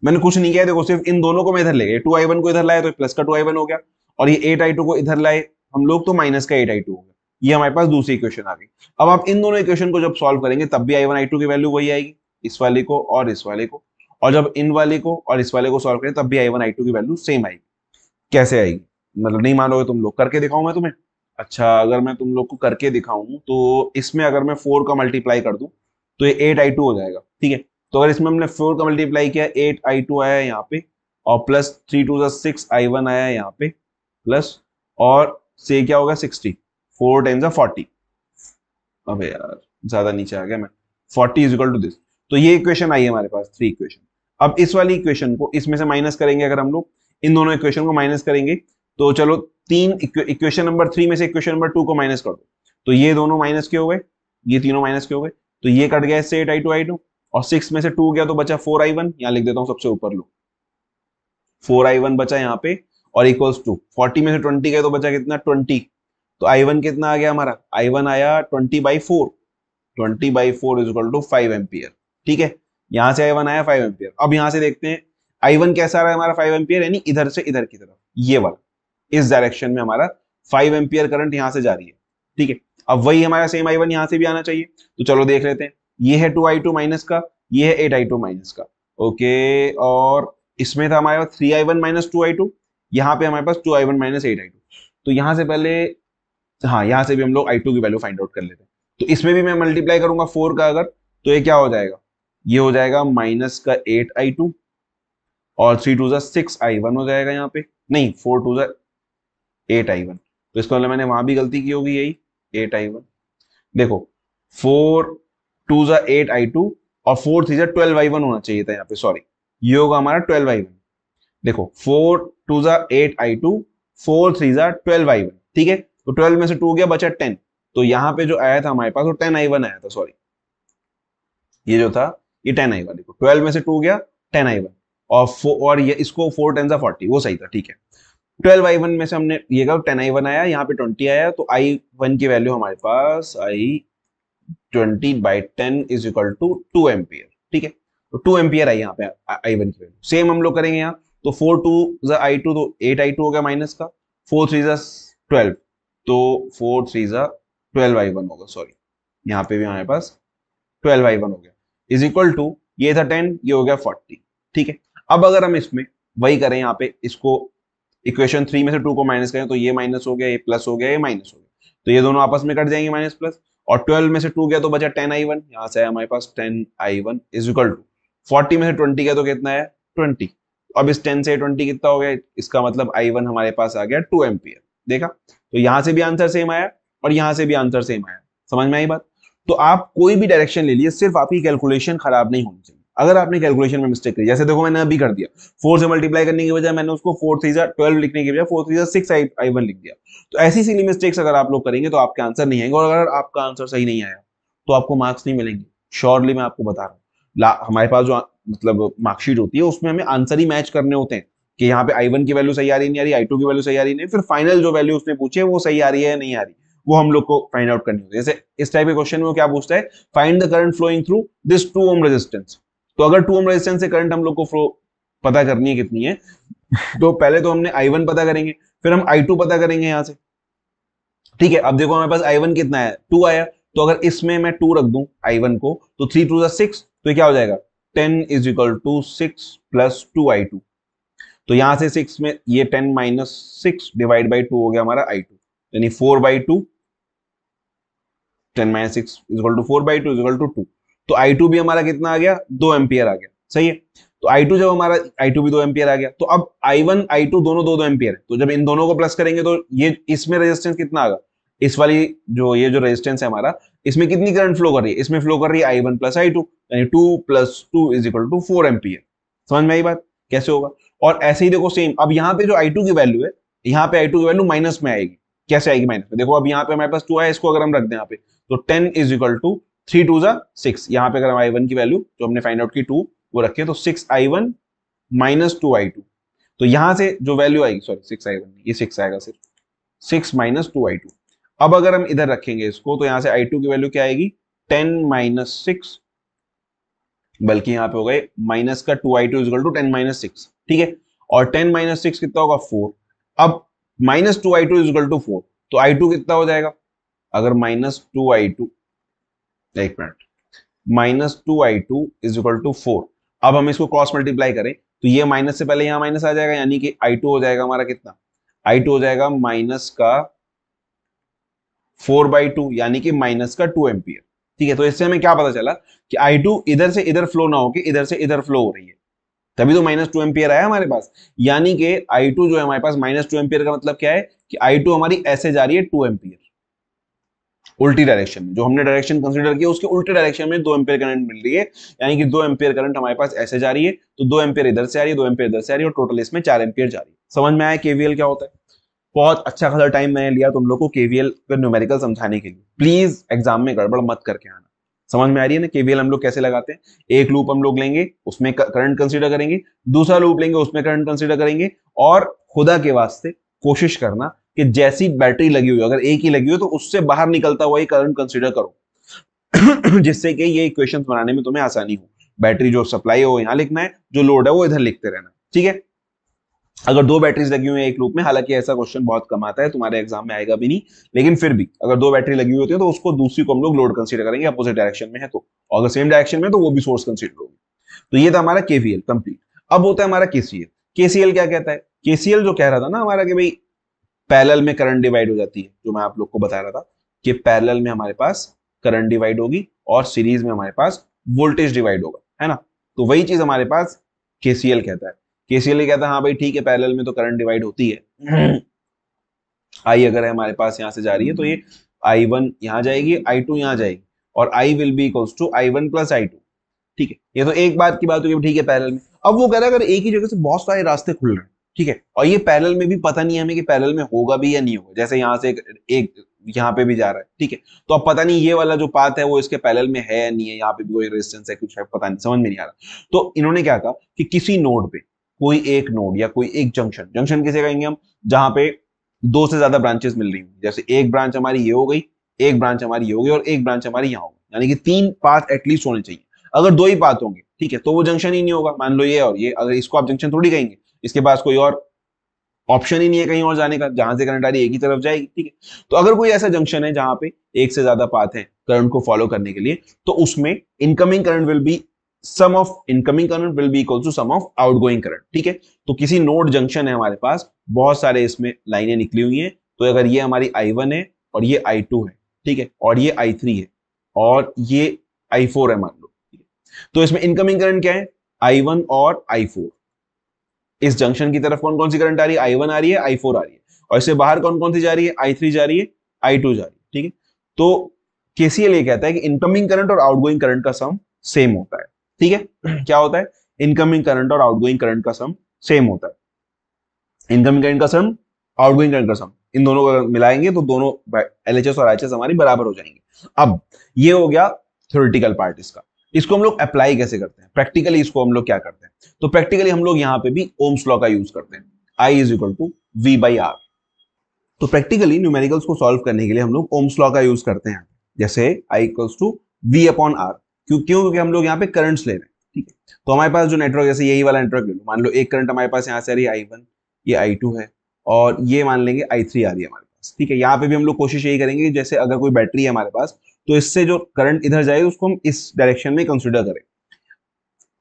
मैंने कुछ नहीं किया, देखो सिर्फ इन दोनों को मैं इधर ले गया, 2I1 को इधर लाया तो प्लस का 2I1 हो गया, और ये 8I2 को इधर लाए हम लोग तो माइनस का 8I2 हो गया, ये हमारे पास दूसरी इक्वेशन आ गई। अब आप इन दोनों इक्वेशन को जब सॉल्व करेंगे तब भी I1 I2 की वैल्यू वही आएगी, इस वाले को और इस वाले को, और जब इन वाले को और इस वाले को सॉल्व करें तब भी I1 I2 की वैल्यू सेम आएगी। कैसे आएगी, मतलब नहीं मानोगे तुम लोग, करके दिखाऊं मैं तुम्हें। अच्छा, अगर मैं तुम लोग को करके दिखाऊं तो इसमें अगर मैं 4 का मल्टीप्लाई कर दूं तो ये 8I2 हो जाएगा, ठीक है। तो अगर इसमें हमने 4 का मल्टीप्लाई किया, 8I2 आया यहाँ पे, और प्लस 3 2 6I1 आया यहाँ पे, प्लस और से क्या होगा 60, 4 10 40, अबे यार ज्यादा नीचे आ गया मैं, 40 इज इक्वल टू दिस, तो ये इक्वेशन आई है हमारे पास, 3 इक्वेशन। अब इस वाली इक्वेशन को इसमें से माइनस करेंगे, अगर हम लोग इन दोनों इक्वेशन को माइनस करेंगे, तो चलो तीन इक्वेशन नंबर 3 में से इक्वेशन नंबर 2 को माइनस कर दो, तो ये दोनों माइनस के हो गए, ये तीनों माइनस के हो गए, तो ये कट गया इससे 8I2 I2, और 6 में से 2 गया तो बचा 4I1, यहाँ लिख देता हूँ सबसे ऊपर, लो 4I1 बचा यहाँ पे, और इक्वल्स टू 40 में से 20 गए तो बचा कितना 20, तो I1 कितना आ गया हमारा, I1 आया 20/4, 20/4 इज इक्वल टू 5 एम्पियर, ठीक है। यहां से I1 आया 5 एम्पियर। अब यहां से देखते हैं I1 कैसा रहा है हमारा 5 एम्पियर, यानी इधर से इधर की तरफ, ये वाला, इस डायरेक्शन में हमारा 5 एम्पियर करंट यहां से जा रही है, ठीक है। अब वही हमारा सेम I1 यहां से भी आना चाहिए, तो चलो देख लेते हैं, ये है 2I2 माइनस का, ये है 8I2 माइनस का, ओके। और इसमें था हमारे पास 3I1 माइनस 2I2, यहाँ पे हमारे पास 2I1 माइनस 8I2, तो यहां से पहले, हाँ यहां से भी हम लोग I2 की वैल्यू फाइंड आउट कर लेते हैं। तो इसमें भी मैं मल्टीप्लाई करूंगा 4 का अगर, तो ये क्या हो जाएगा, ये हो जाएगा माइनस का 8I2, और 3 2 6I1 हो जाएगा यहाँ पे, नहीं 4 2 8I1, तो इसका मतलब मैंने वहां भी गलती की होगी, यही 8I1, देखो 4 2 8I2 और 4 3 12I1 होना चाहिए था यहाँ पे, सॉरी, ये होगा हमारा 12I1, देखो 4 2 8I2, 4 3 12I1, ठीक है, तो 12 में से 2 गया बचा 10, तो यहाँ पे जो आया था हमारे पास वो 10I1 आया था, सॉरी, ये जो था ये 10I1, देखो 12 में से 2 गया 10I1, और ये इसको 4 10 40, वो सही था, ठीक है। 12I1 में से हमने ये कहा 10I1 आया, यहाँ पे 20 आया, तो I1 की वैल्यू हमारे पास आई 20/10 इज इक्वल टू 2 एम्पियर, ठीक है, तो 2 एम्पियर आई यहाँ पे I1 की वैल्यू। सेम हम लोग करेंगे यहाँ, तो 4 2 I2 तो 8I2 हो गया माइनस का, 4 3 12, तो 4 3 12I1 होगा, सॉरी, यहाँ पे भी हमारे पास 12I1 हो गया, इज इक्वल टू, ये था 10, ये हो गया 40, ठीक है। अब अगर हम इसमें वही करें, यहाँ पे इसको इक्वेशन 3 में से 2 को माइनस करें, तो ये माइनस हो गया, ये प्लस हो गया, ये माइनस हो गया, तो ये दोनों आपस में कट जाएंगे माइनस प्लस, और 12 में से 2 गया तो बचा 10I1, यहाँ से आया हमारे पास 10I1 इज इक्वल टू 40 में से 20 गया तो कितना है 20, अब इस 10 से 20 कितना हो गया, इसका मतलब I1 हमारे पास आ गया 2 एम्पियर, देखा, तो यहां से भी आंसर सेम आया और यहां से भी आंसर सेम आया, समझ में आई बात। तो आप कोई भी डायरेक्शन ले लिए, सिर्फ आपकी कैलकुलेशन खराब नहीं होनी चाहिए। अगर आपने कैलकुलेशन में मिस्टेक करी, जैसे देखो मैंने अभी कर दिया, 4 से मल्टीप्लाई करने की बजाय मैंने उसको 4 3 12 लिखने की बजाय 4 3 6I1 लिख दिया। तो ऐसी सिली मिस्टेक्स अगर आप लोग करेंगे तो आपके आंसर नहीं आएंगे, और अगर आपका आंसर सही नहीं आया तो आपको मार्क्स नहीं मिलेंगे, श्योरली मैं आपको बता रहा हूँ। हमारे पास जो मतलब मार्कशीट होती है उसमें हमें आंसर ही मैच करने होते हैं, कि यहाँ पे I1 की वैल्यू सही आ रही नहीं आ रही, I2 की वैल्यू सही आ रही नहीं, फिर फाइनल जो वैल्यू उसने पूछी है वो सही आ रही है या नहीं आ रही, वो हम लोग को फाइंड आउट करनी होती है। जैसे इस टाइप के क्वेश्चन में वो क्या पूछता है, find the current flowing through this 2 ohm resistance. तो अगर 2 ओम रेजिस्टेंस से करंट हम लोग को फ्लो पता करनी है कितनी है, तो पहले तो हमने I1 पता करेंगे, फिर हम I2 पता करेंगे यहां से। ठीक है, अब देखो हमारे पास I1 कितना है, 2 आया, तो अगर इसमें मैं 2 रख दूं I1 को, तो 3 2 6, तो क्या हो जाएगा 10 is equal to 6 plus 2I2। तो यहां से 6 में ये 10 माइनस 6 डिवाइड बाई 2 हो गया हमारा I2, यानी 4/2, 10 minus 6 is equal to 4/2 is equal to 2। तो I2 भी हमारा कितना आ गया, 2 एम्पियर आ गया, सही है। तो I2 जब हमारा I2 भी 2 एम्पियर आ गया, तो अब I1 I2 दोनों 2 2 एम्पियर है, तो जब इन दोनों को प्लस करेंगे तो ये इसमें रेजिस्टेंस कितना आएगा, इस वाली जो ये जो रेजिस्टेंस है हमारा, इसमें कितनी करंट फ्लो कर रही है, इसमें फ्लो कर रही है I1 प्लस I2, यानी 2 plus 2 is equal to 4 ampere. समझ में आई बात, कैसे होगा। और ऐसे ही देखो सेम, अब यहाँ पे जो I2 की वैल्यू है, यहाँ पे I2 की वैल्यू माइनस में आएगी। कैसे आएगी माइनस में, देखो अब यहाँ पे हमारे पास 2 आया, इसको अगर हम रख दें यहाँ पे, तो 10 इज इक्वल टू 3 2 6। यहाँ पे अगर हम I1 की वैल्यू जो हमने फाइंड आउट की 2 वो रखें, तो 6I1 माइनस 2I2। तो यहां से जो वैल्यू आएगी, सॉरी 6I1 नहीं, ये 6 आएगा सिर्फ, 6 माइनस 2I2। अब अगर हम इधर रखेंगे इसको, तो यहां से I2 की वैल्यू क्या आएगी, 10 माइनस 6, बल्कि यहां पे हो गए माइनस का 2I2 इक्वल टू 10 माइनस 6, ठीक है। और 10 माइनस 6 कितना होगा, 4। अब माइनस 2I2 इक्वल टू 4, तो I2 कितना हो जाएगा, अगर माइनस 2I2, एक minute, minus 2I2 is equal to 4। अब हम इसको क्रॉस मल्टीप्लाई करें, तो ये माइनस से पहले यहां माइनस आ जाएगा, यानी कि I2 हो जाएगा हमारा कितना, I2 हो जाएगा माइनस का 4/2, यानी कि माइनस का 2 एम्पियर। ठीक है, तो इससे हमें क्या पता चला कि I2 इधर से इधर फ्लो ना होके इधर से इधर फ्लो हो रही है, तभी तो माइनस 2 एम्पियर आया हमारे पास। यानी कि I2 जो है हमारे पास माइनस 2 एम्पियर का मतलब क्या है कि I2 हमारी ऐसे जा रही है 2 एम्पियर, उल्टी डायरेक्शन में, जो हमने डायरेक्शन कंसीडर किया उसके उल्टे डायरेक्शन में 2 एम्पियर करंट मिल रही है, यानी कि 2 एम्पियर करंट हमारे पास ऐसे जा रही है, तो 2 एम्पियर इधर से आ रही है, 2 एम्पियर इधर से आ रही है, और टोटल इसमें 4 एम्पियर जा रही है। समझ में आया केवीएल क्या होता है। बहुत अच्छा खासा टाइम मैंने लिया तुम लोग को केवीएल का न्यूमेरिकल समझाने के लिए, प्लीज एग्जाम में गड़बड़ मत करके आना। समझ में आ रही है ना केवीएल हम लोग कैसे लगाते हैं। एक लूप हम लोग लेंगे, उसमें करंट कंसीडर करेंगे, दूसरा लूप लेंगे, उसमें करंट कंसीडर करेंगे, और खुदा के वास्ते कोशिश करना कि जैसी बैटरी लगी हुई, अगर एक ही लगी हुई, तो उससे बाहर निकलता हुआ ही करंट कंसीडर करो जिससे कि ये इक्वेशंस बनाने में तुम्हें आसानी हो। बैटरी जो सप्लाई है वो यहाँ लिखना है, जो लोड है वो इधर लिखते रहना, ठीक है। अगर 2 बैटरीज लगी हुई है एक लूप में, हालांकि ऐसा क्वेश्चन बहुत कम आता है, तुम्हारे एग्जाम में आएगा भी नहीं, लेकिन फिर भी अगर 2 बैटरी लगी हुई होती है तो उसको दूसरी को हम लोग लोड कंसीडर करेंगे, अपोजिट डायरेक्शन में है तो, और अगर सेम डायरेक्शन में तो वो भी सोर्स कंसीडर होगी। तो ये था हमारा केवीएल कंप्लीट। अब होता है हमारा केसीएल। केसीएल क्या कहता है, केसीएल जो कह रहा था ना हमारा कि भाई पैरेलल में करंट डिवाइड हो जाती है, जो मैं आप लोग को बता रहा था कि पैरेलल में हमारे पास करंट डिवाइड होगी और सीरीज में हमारे पास वोल्टेज डिवाइड होगा, है ना। तो वही चीज हमारे पास केसीएल कहता है। केसीएल कहता है हाँ भाई ठीक है, पैरेलल में तो करंट डिवाइड होती है। आई अगर है हमारे पास यहां से जा रही है, तो ये I1 यहां जाएगी, I2 यहां जाएगी, और I will be equals to I1 plus I2। ठीक है, ये तो एक बात की बात हुई, ठीक है पैरेलल में। अब वो कह रहा है अगर एक ही जगह से बहुत सारे रास्ते खुल रहे हैं, ठीक है, और ये पैरेलल में भी पता नहीं है हमें कि पैरेलल में होगा भी या नहीं होगा, जैसे यहाँ से एक यहाँ पे भी जा रहा है, ठीक है, तो अब पता नहीं ये वाला जो पाथ है वो इसके पैरेलल में है या नहीं है, यहाँ पे भी कोई रेजिस्टेंस है कुछ है, पता नहीं, समझ में नहीं आ रहा। तो इन्होंने क्या कहा कि किसी नोड पे, कोई एक नोड या कोई एक जंक्शन, जंक्शन किसे कहेंगे हम, जहां पे 2 से ज्यादा ब्रांचेस मिल रही हैं, जैसे एक ब्रांच हमारी ये हो गई, एक ब्रांच हमारी ये हो गई, और एक ब्रांच हमारी यहाँ हो गई, यानी कि 3 पाथ एटलीस्ट होने चाहिए। अगर 2 ही पाथ होंगे, ठीक है, तो वो जंक्शन ही नहीं होगा। मान लो ये और ये, अगर इसको आप जंक्शन थोड़ी कहेंगे, इसके पास कोई और ऑप्शन ही नहीं है कहीं और जाने का, जहां से करंट आ रही है एक ही तरफ जाएगी, ठीक है। तो अगर कोई ऐसा जंक्शन है जहां पे एक से ज्यादा पाथ है करंट को फॉलो करने के लिए, तो उसमें incoming current will be sum of incoming current will be equal to sum of outgoing current, ठीक है। तो किसी नोड जंक्शन है हमारे पास, बहुत सारे इसमें लाइनें निकली हुई हैं, तो अगर ये हमारी I1 है और ये I2 है, ठीक है, और ये I3 है और ये I4 है मान लो, ठीक है, तो इसमें इनकमिंग करंट क्या है, I1 और I4। इस जंक्शन की तरफ कौन कौन सी करंट आ रही है, I1 आ रही है, I4 आ रही है, और इससे बाहर कौन कौन सी जा रही है, I3 जा रही है, I2 जा रही है, ठीक है। तो केसीएल ये कहता है कि इनकमिंग करंट और आउटगोइंग करंट का सम सेम होता है, ठीक है। क्या होता है, इनकमिंग करंट और आउटगोइंग करंट का सम सेम होता है। इनकमिंग करंट का सम, आउटगोइंग करंट का सम, इन दोनों को मिलाएंगे तो दोनों एलएचएस और आईएचएस हमारी बराबर हो जाएंगे। अब ये हो गया थ्योरेटिकल पार्ट इसका। इसको हम लोग अप्लाई कैसे करते हैं, प्रैक्टिकली इसको हम लोग क्या करते हैं, तो प्रैक्टिकली हम लोग यहाँ पे भी ओम्स लॉ का यूज करते हैं, I is equal to V by R. तो प्रैक्टिकली न्यूमेरिकल्स को सॉल्व करने के लिए हम लोग ओम्स लॉ का यूज करते हैं, जैसे I equals to V upon R। क्योंकि हम लोग यहाँ पे करंट्स ले रहे हैं, ठीक है। तो हमारे पास जो नेटवर्क, जैसे यही वाला नेटवर्क ले लो, मान लो एक करंट हमारे पास यहाँ से आ रही है I1, ये I2 है, और ये मान लेंगे I3 आ रही है हमारे पास, ठीक है। यहाँ पे भी हम लोग कोशिश यही करेंगे कि जैसे अगर कोई बैटरी है हमारे पास, तो इससे जो करंट इधर जाएगा उसको हम इस डायरेक्शन में कंसिडर करें,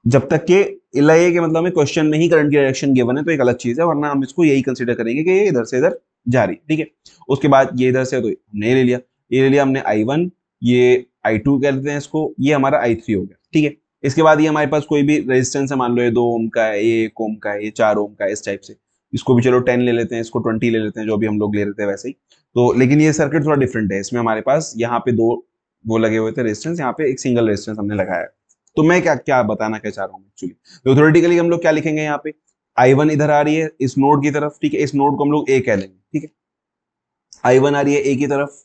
जब तक के इला ये कि मतलब हमें क्वेश्चन में ही करंट की डायरेक्शन गिवन है तो एक अलग चीज है, वरना हम इसको यही कंसीडर करेंगे कि ये इधर से इधर जा रही, ठीक है। उसके बाद ये इधर से, तो हमने ले लिया, ये ले लिया हमने I1, ये I2 कह लेते हैं इसको, ये हमारा I3 हो गया, ठीक है। इसके बाद ये हमारे पास कोई भी रेजिस्टेंस है, मान लो ये 2 ओम का है, ये 1 ओम का है, ये 4 ओम का है, इस टाइप से। इसको भी चलो 10 ले लेते हैं, इसको 20 ले लेते हैं, जो भी हम लोग ले लेते हैं वैसे ही। तो लेकिन ये सर्किट थोड़ा डिफरेंट है, इसमें हमारे पास यहाँ पे 2 वो लगे हुए थे रेजिस्टेंस, यहाँ पे एक सिंगल रेजिस्टेंस हमने लगाया। तो मैं क्या क्या बताना क्या चाह रहा हूँ एक्चुअली, तो थ्योरेटिकली हम लोग क्या लिखेंगे, यहाँ पे I1 इधर आ रही है इस नोड की तरफ, ठीक है, इस नोड को हम लोग A कह लेंगे, ठीक है। I1 आ रही है A की तरफ,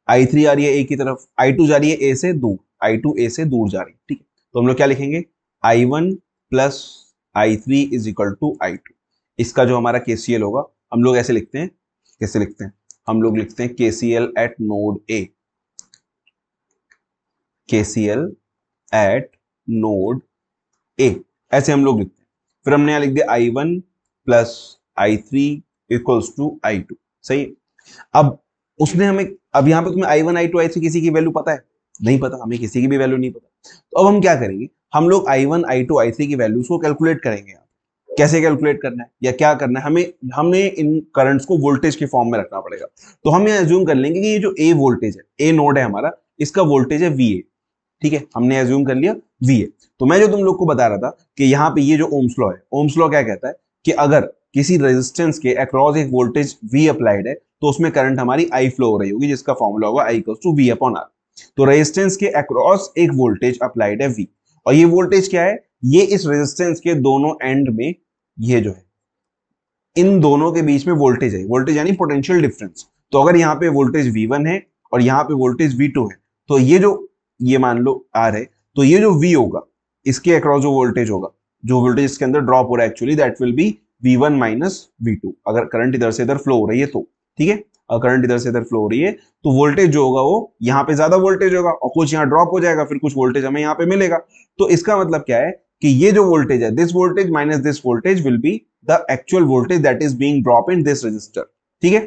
I3 आ रही है A की तरफ, I2 जा रही है A से दूर, I2 A से दूर जा रही है, ठीक है। तो हम लोग क्या लिखेंगे, I1 plus I3 is equal to I2। इसका जो हमारा KCL होगा, हम लोग ऐसे लिखते हैं, कैसे लिखते हैं, हम लोग लिखते हैं KCL eight node A, KCL eight node A, ऐसे हम लोग लिखते हैं। फिर हमने यहां लिख दिया I1 plus I3 equals to I2, सही। अब उसने हमें, अब यहाँ पे तुम्हें I1 I2 I3 किसी की वैल्यू पता है? नहीं पता, हमें किसी की भी वैल्यू नहीं पता। तो अब हम क्या करेंगे, हम लोग I1 I2 I3 की वैल्यूज को कैलकुलेट करेंगे। कैसे कैलकुलेट करना है या क्या करना है, हमें इन करंट्स को वोल्टेज के फॉर्म में रखना पड़ेगा। तो हम ये एज्यूम कर लेंगे कि ये जो A वोल्टेज है, A नोड है हमारा, इसका वोल्टेज है VA, ठीक है, हमने एज्यूम कर लिया VA। तो मैं जो तुम लोग को बता रहा था कि यहाँ पे ये जो ओम्स लॉ है, ओम्स लॉ क्या कहता है कि अगर किसी रेजिस्टेंस के अक्रॉस एक वोल्टेज V अप्लाइड है, तो उसमें करंट हमारी I फ्लो हो रही होगी, जिसका फॉर्मूला होगा I equals to V upon R। तो रेजिस्टेंस के अक्रॉस एक वोल्टेज अप्लाइड है V, और ये वोल्टेज क्या है, ये इस रेजिस्टेंस के दोनों एंड में, ये जो है इन दोनों के बीच में वोल्टेज है, वोल्टेज यानी पोटेंशियल डिफरेंस। तो अगर यहाँ पे वोल्टेज V1 है और यहाँ पे वोल्टेज V2 है, तो ये जो, ये मान लो R है, तो ये जो V होगा, इसके अक्रॉस जो वोल्टेज होगा, जो वोल्टेज इसके अंदर ड्रॉप हो रहा है actually, that will B V1 minus V2, अगर करंट इधर से इधर फ्लो हो रही है तो, ठीक है। अगर करंट इधर से इधर फ्लो हो रही है तो वोल्टेज जो होगा वो यहाँ पे ज्यादा वोल्टेज होगा, और कुछ यहाँ ड्रॉप हो जाएगा, फिर कुछ वोल्टेज हमें यहाँ पे मिलेगा। तो इसका मतलब क्या है कि ये जो वोल्टेज है, this voltage minus this voltage will be the actual voltage that is being drop in this resistor, ठीक है।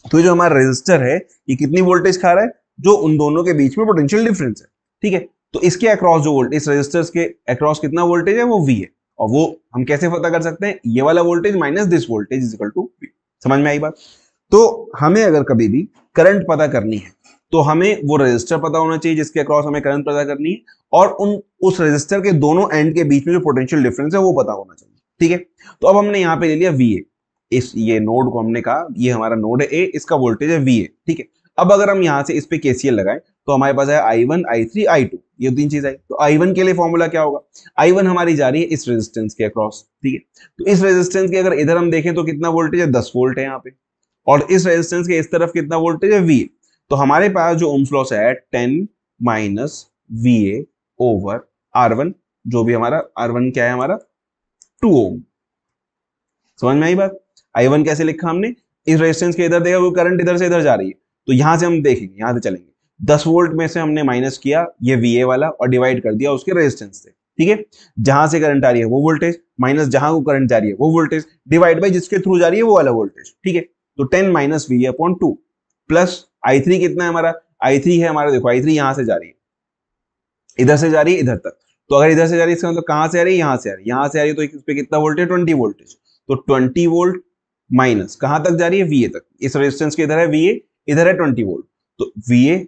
तो जो हमारा रेजिस्टर है, ये कितनी वोल्टेज खा रहा है, जो उन दोनों के बीच में पोटेंशियल डिफरेंस है, ठीक है। तो इसके अक्रॉस जो वोल्टेज, इस रेजिस्टर्स के अक्रॉस कितना वोल्टेज है, वो V है, और वो हम कैसे पता कर सकते हैं, ये वाला voltage minus this voltage is equal to V। समझ में आई बात। तो हमें अगर कभी भी करंट पता करनी है, तो हमें वो रेजिस्टर पता होना चाहिए जिसके अक्रॉस हमें करंट पता करनी है, और उस रेजिस्टर के दोनों एंड के बीच में जो पोटेंशियल डिफरेंस है वो पता होना चाहिए, ठीक है। तो अब हमने यहाँ पे ले लिया VA, इस ये नोड को हमने कहा ये हमारा नोड है A, इसका वोल्टेज है VA, ठीक है। अब अगर हम यहाँ से इस पे KCL लगाएं, तो हमारे पास है I1 I3 I2, ये तीन चीज आई। तो I1 के लिए फॉर्मूला क्या होगा, I1 हमारी जा रही है इस रेजिस्टेंस के अक्रॉस, ठीक है। तो इस रेजिस्टेंस के अगर इधर हम देखें तो कितना वोल्टेज है, 10 वोल्ट है यहाँ पे, और इस रेजिस्टेंस के इस तरफ कितना वोल्टेज है, VA। तो हमारे पास जो ओम्स लॉ है 10 माइनस VA ओवर R1, जो भी हमारा R1 क्या है हमारा 2 ओम। समझ में आई बात। I1 कैसे लिखा हमने, इस रेजिस्टेंस के इधर देखा, वो करंट इधर से इधर जा रही है, तो यहां से हम देखेंगे, यहां से चलेंगे, 10 वोल्ट में से हमने माइनस किया ये VA वाला और डिवाइड कर दिया उसके रेजिस्टेंस से, ठीक है। जहां से करंट आ रही है वो वोल्टेज, माइनस जहां को करंट जा रही है वो वोल्टेज, डिवाइड बाई जिसके थ्रू जा रही है वो वाला वोल्टेज, ठीक है। तो 10 minus VA upon 2 plus I3 कितना है हमारा, I3 है हमारा, देखो I3 यहां से जा रही है, इधर से जा रही है इधर तक। तो अगर इधर से जा रही है इसका मतलब कहां से आ रही है, यहां से आ रही है, यहां से आ रही है, तो इस पे कितना वोल्टेज, 20 वोल्टेज। तो 20 वोल्ट माइनस कहां तक जा रही है, VA तक। इस रेजिस्टेंस के इधर है VA, इधर है 20 वोल्ट, तो VA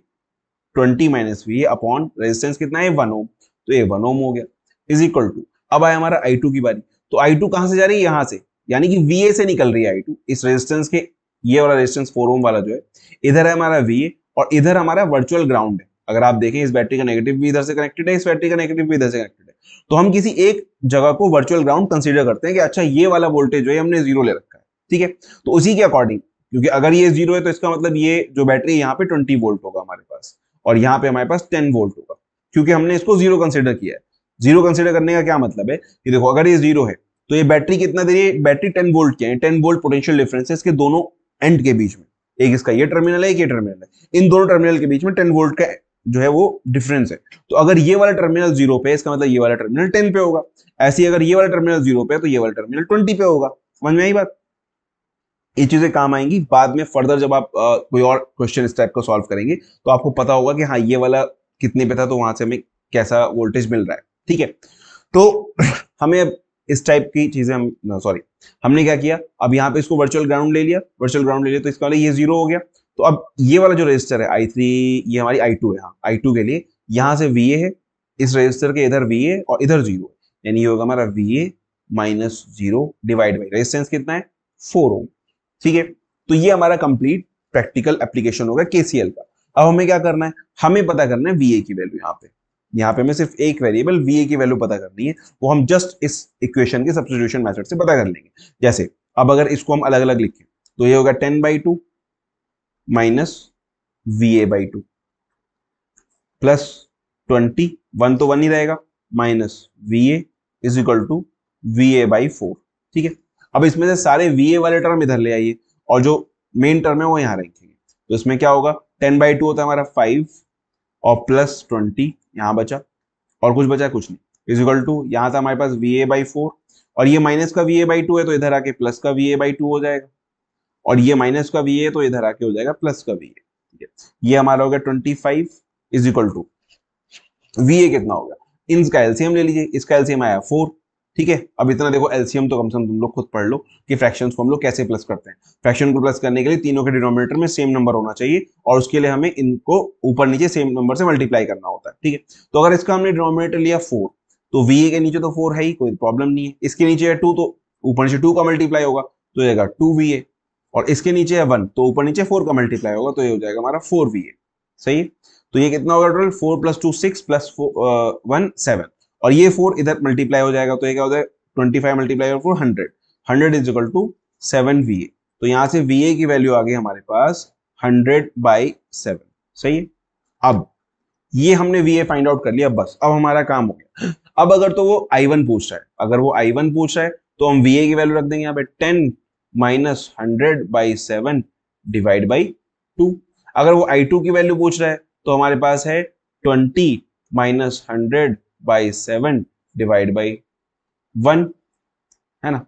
20 minus VA upon resistance कितना है, 1 ओम, तो ये 1 ओम हो गया, इज इक्वल टू। अब आया हमारा I2 की बारी, तो I2 कहां से जा रही है, यहां से, यानी कि VA से निकल रही है I2, इस रेजिस्टेंस के, ये वाला रेजिस्टेंस 4 ओम वाला जो है, इधर है हमारा VA, और इधर हमारा वर्चुअल ग्राउंड है। अगर आप देखें इस बैटरी का नेगेटिव भी इधर से कनेक्टेड है, इस बैटरी का नेगेटिव भी इधर से कनेक्टेड है, तो हम किसी एक जगह को वर्चुअल ग्राउंड कंसीडर करते हैं कि अच्छा ये वाला वोल्टेज जो है हमने 0 ले रखा है, ठीक है। तो उसी के अकॉर्डिंग, क्योंकि अगर ये 0 है तो इसका मतलब ये जो बैटरी यहाँ पे 20 वोल्ट होगा हमारे पास, और यहाँ पे हमारे पास 10 वोल्ट होगा, क्योंकि हमने इसको 0 कंसीडर किया है। 0 कंसीडर करने का क्या मतलब है कि देखो अगर ये 0 है तो ये बैटरी कितना दे रही है, बैटरी 10 वोल्ट की है, 10 वोल्ट पोटेंशियल डिफरेंस है इसके दोनों एंड के बीच में, एक इसका ये टर्मिनल है, एक ये टर्मिनल है, इन दोनों टर्मिनल के बीच में 10 वोल्ट का जो है वो डिफरेंस है। तो अगर ये वाला टर्मिनल 0 पे है, इसका मतलब ये वाला टर्मिनल 10 पे होगा। ऐसे ही अगर ये वाला टर्मिनल 0 पे है तो ये वाला टर्मिनल 20 पे होगा। समझ में आई बात? ये चीजें काम आएंगी बाद में फर्दर, जब आप कोई और क्वेश्चन इस टाइप को सॉल्व करेंगे तो आपको पता होगा कि हाँ ये वाला कितने पे था, तो वहां से हमें कैसा वोल्टेज मिल रहा है। ठीक है, तो हमें अब इस टाइप की चीजें हम सॉरी हमने क्या किया, अब यहाँ पे इसको वर्चुअल ग्राउंड ले लिया, वर्चुअल ग्राउंड ले लिया तो इसका वाला ये 0 हो गया। तो अब ये वाला जो रजिस्टर है I3, ये हमारी I2 है। हाँ, I2 के लिए यहाँ से VA है, इस रजिस्टर के इधर VA और इधर 0, यानी ये होगा हमारा VA minus 0 divide by resistance कितना है 4 ओम। ठीक है, तो ये हमारा कंप्लीट प्रैक्टिकल एप्लीकेशन होगा केसीएल का। अब हमें क्या करना है, हमें पता करना है VA की वैल्यू। यहाँ पे हमें सिर्फ एक वेरिएबल VA की वैल्यू पता करनी है, वो हम जस्ट इस इक्वेशन के सब्स्टिट्यूशन मेथड से पता कर लेंगे। जैसे अब अगर इसको हम अलग अलग लिखें तो ये होगा 10/2 माइनस VA/2 प्लस 20, 1 तो 1 ही रहेगा, minus VA is equal to VA/4। ठीक है, अब इसमें से सारे VA वाले टर्म इधर ले आइए और जो मेन टर्म है वो यहाँ रखेंगे। तो इसमें क्या होगा, 10/2 होता है हमारा 5 और प्लस 20 यहाँ बचा, और कुछ बचा कुछ नहीं, इज इक्वल टू यहाँ था हमारे पास VA/4 और ये माइनस का VA/2 है तो इधर आके प्लस का VA/2 हो जाएगा, और ये माइनस का VA तो इधर आके हो जाएगा प्लस का VA। ठीक है, ये हमारा हो गया 25 इज इक्वल टू VA कितना होगा, इनका एलसीएम ले लीजिए, इसका एलसीएम आया 4। ठीक है, अब इतना देखो एलसीएम तो कम से कम तुम लोग खुद पढ़ लो कि फ्रैक्शंस को हम लोग कैसे प्लस करते हैं। फ्रैक्शन को प्लस करने के लिए तीनों के डिनोमिनेटर में सेम नंबर होना चाहिए और उसके लिए हमें इनको ऊपर नीचे सेम नंबर से मल्टीप्लाई करना होता है। ठीक है, तो अगर इसका हमने डिनोमिनेटर लिया 4 तो VA के नीचे तो 4 है ही, कोई प्रॉब्लम नहीं है। इसके नीचे है 2 तो ऊपर नीचे 2 का मल्टीप्लाई होगा तो जाएगा 2VA, और इसके नीचे है 1 तो ऊपर नीचे 4 का मल्टीप्लाई होगा तो ये हो जाएगा हमारा 4VA। सही है, तो ये कितना होगा टोटल, 4 + 2 6 + 1 7, और ये 4 इधर मल्टीप्लाई हो जाएगा तो ये क्या हो जाएगा 25 मल्टीप्लाई और 4 100, 100 इज इक्वल टू 7VA। तो यहां से VA की वैल्यू आ गई हमारे पास 100/7। सही है, अब ये हमने VA फाइंड आउट कर लिया, बस अब हमारा काम हो गया। अब अगर तो वो I1 पूछ रहा है, अगर वो I1 पूछ रहा है तो हम VA की वैल्यू रख देंगे यहाँ पे 10 माइनस 100/7 डिवाइड बाई 2। अगर वो I2 की वैल्यू पूछ रहा है तो हमारे पास है 20 माइनस 100/7 डिवाइड बाई 1, है ना,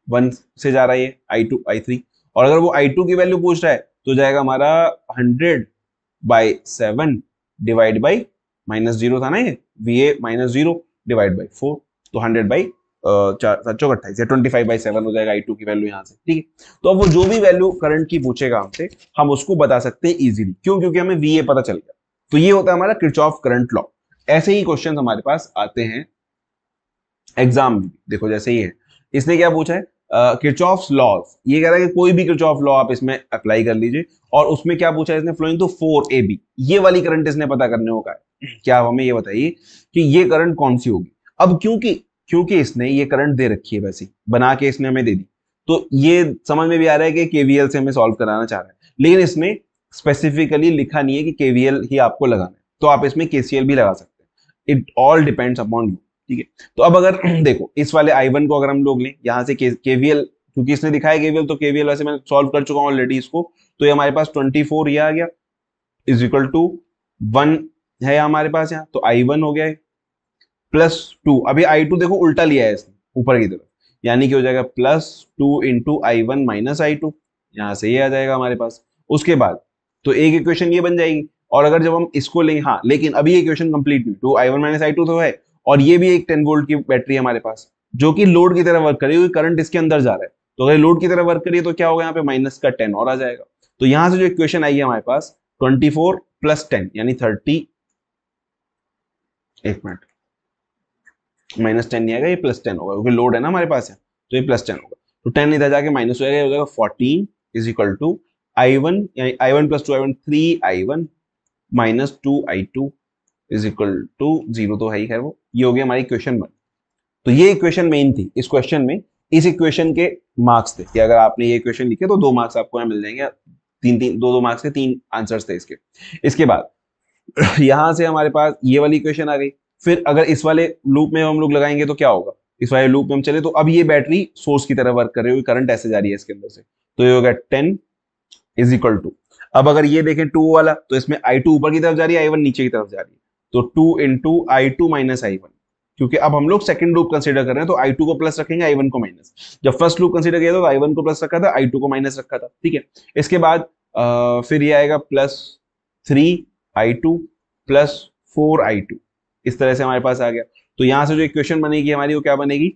1 से जा रहा है ये I2 I3। और अगर वो I2 की वैल्यू पूछ रहा है तो जाएगा हमारा 100/7 डिवाइड बाई -0 था ना, ये VA -0 डिवाइड बाई 4, तो 100 4 7 चौक 28 या 25/7 हो जाएगा I2 की वैल्यू यहाँ से। ठीक है, तो अब वो जो भी वैल्यू करंट की पूछेगा हमसे हम उसको बता सकते हैं इजीली, क्यों, क्योंकि हमें VA पता चल गया। तो ये होता है हमारा किरचॉफ करंट लॉ। ऐसे ही क्वेश्चन हमारे पास आते हैं एग्जाम में। देखो जैसे ही है, इसने क्या पूछा है, किरचॉफ्स लॉज, ये कह रहा है कि कोई भी किरचॉफ लॉ आप इसमें अप्लाई कर लीजिए, और उसमें क्या पूछा है इसने, फ्लोइंग टू 4AB, ये वाली करंट इसने पता करने होगा। क्या आप हमें ये बताइए कि ये करंट कौन सी होगी। अब क्योंकि क्योंकि इसने ये करंट दे रखी है, वैसे बना के इसने हमें दे दी, तो ये समझ में भी आ रहा है कि केवीएल से हमें सॉल्व कराना चाह रहा है, लेकिन इसने स्पेसिफिकली लिखा नहीं है कि केवीएल ही आपको लगाना है, तो आप इसमें केसीएल भी लगा सकते हैं। It all depends upon you. ठीक है, तो अब अगर देखो इस वाले I1 को अगर हम लोग लें यहाँ से केवीएल, क्योंकि इसने दिखाया केवीएल, तो केवीएल वैसे मैं सॉल्व कर चुका हूँ ऑलरेडी इसको, तो ये हमारे पास 24 ये आ गया इज इक्वल टू 1 है हमारे पास यहाँ, तो I1 हो गया है +2। अभी I2 देखो उल्टा लिया है इसने ऊपर की तरफ, यानी कि हो जाएगा +2 इंटू I1 माइनस I2, यहाँ से ये आ जाएगा हमारे पास। उसके बाद तो एक इक्वेशन ये बन जाएगी, और अगर जब हम इसको लेंगे, हाँ लेकिन अभी इक्वेशन कंप्लीट नहीं, 2I1 माइनस I2 तो है, और ये भी एक 10 वोल्ट की बैटरी है हमारे पास जो कि लोड की तरह वर्क कर रही है, करंट इसके अंदर जा रहा है, तो अगर लोड की तरह वर्क करिए तो क्या होगा, यहाँ पे माइनस का 10 और आ जाएगा। तो यहां से जो इक्वेशन आई है हमारे पास 24 + 10 यानी 30, एक मिनट, -10 नहीं आएगा, ये +10 होगा क्योंकि लोड है ना हमारे पास है, तो ये +10 होगा, तो 10 इधर जाके माइनस हो जाएगा, हो जाएगा 14 इज इक्वल टू I1 यानी I1 + 2I1 3I1 minus 2I2 is equal to 0, तो है ही, खैर वो ये हो गया हमारी इक्वेशन 1। तो ये इक्वेशन मेन थी इस क्वेश्चन में, इस इक्वेशन के मार्क्स थे कि अगर आपने ये इक्वेशन लिखे तो 2 मार्क्स आपको यहाँ मिल जाएंगे, 2 मार्क्स के 3 आंसर्स थे इसके। इसके बाद यहां से हमारे पास ये वाली इक्वेशन आ गई, फिर अगर इस वाले लूप में हम लोग लगाएंगे तो क्या होगा, इस वाले लूप में हम चले तो अब ये बैटरी सोर्स की तरह वर्क कर रही है, करंट ऐसे जा रही है इसके अंदर से, तो ये होगा 10 इज इक्वल टू, अब अगर ये देखें 2 वाला तो इसमें I2 ऊपर की तरफ जा रही है, I1 नीचे की तरफ जा रही है, तो 2 इंटू I2 माइनस I1, क्योंकि अब हम लोग सेकंड लूप कंसीडर कर रहे हैं तो I2 को प्लस रखेंगे, I1 को माइनस। जब फर्स्ट लूप कंसीडर किया था तो I1 को प्लस रखा था, I2 को माइनस रखा था, ठीक है। इसके बाद फिर ये आएगा प्लस 3I2 प्लस 4I2, इस तरह से हमारे पास आ गया। तो यहां से जो इक्वेशन बनेगी हमारी वो क्या बनेगी,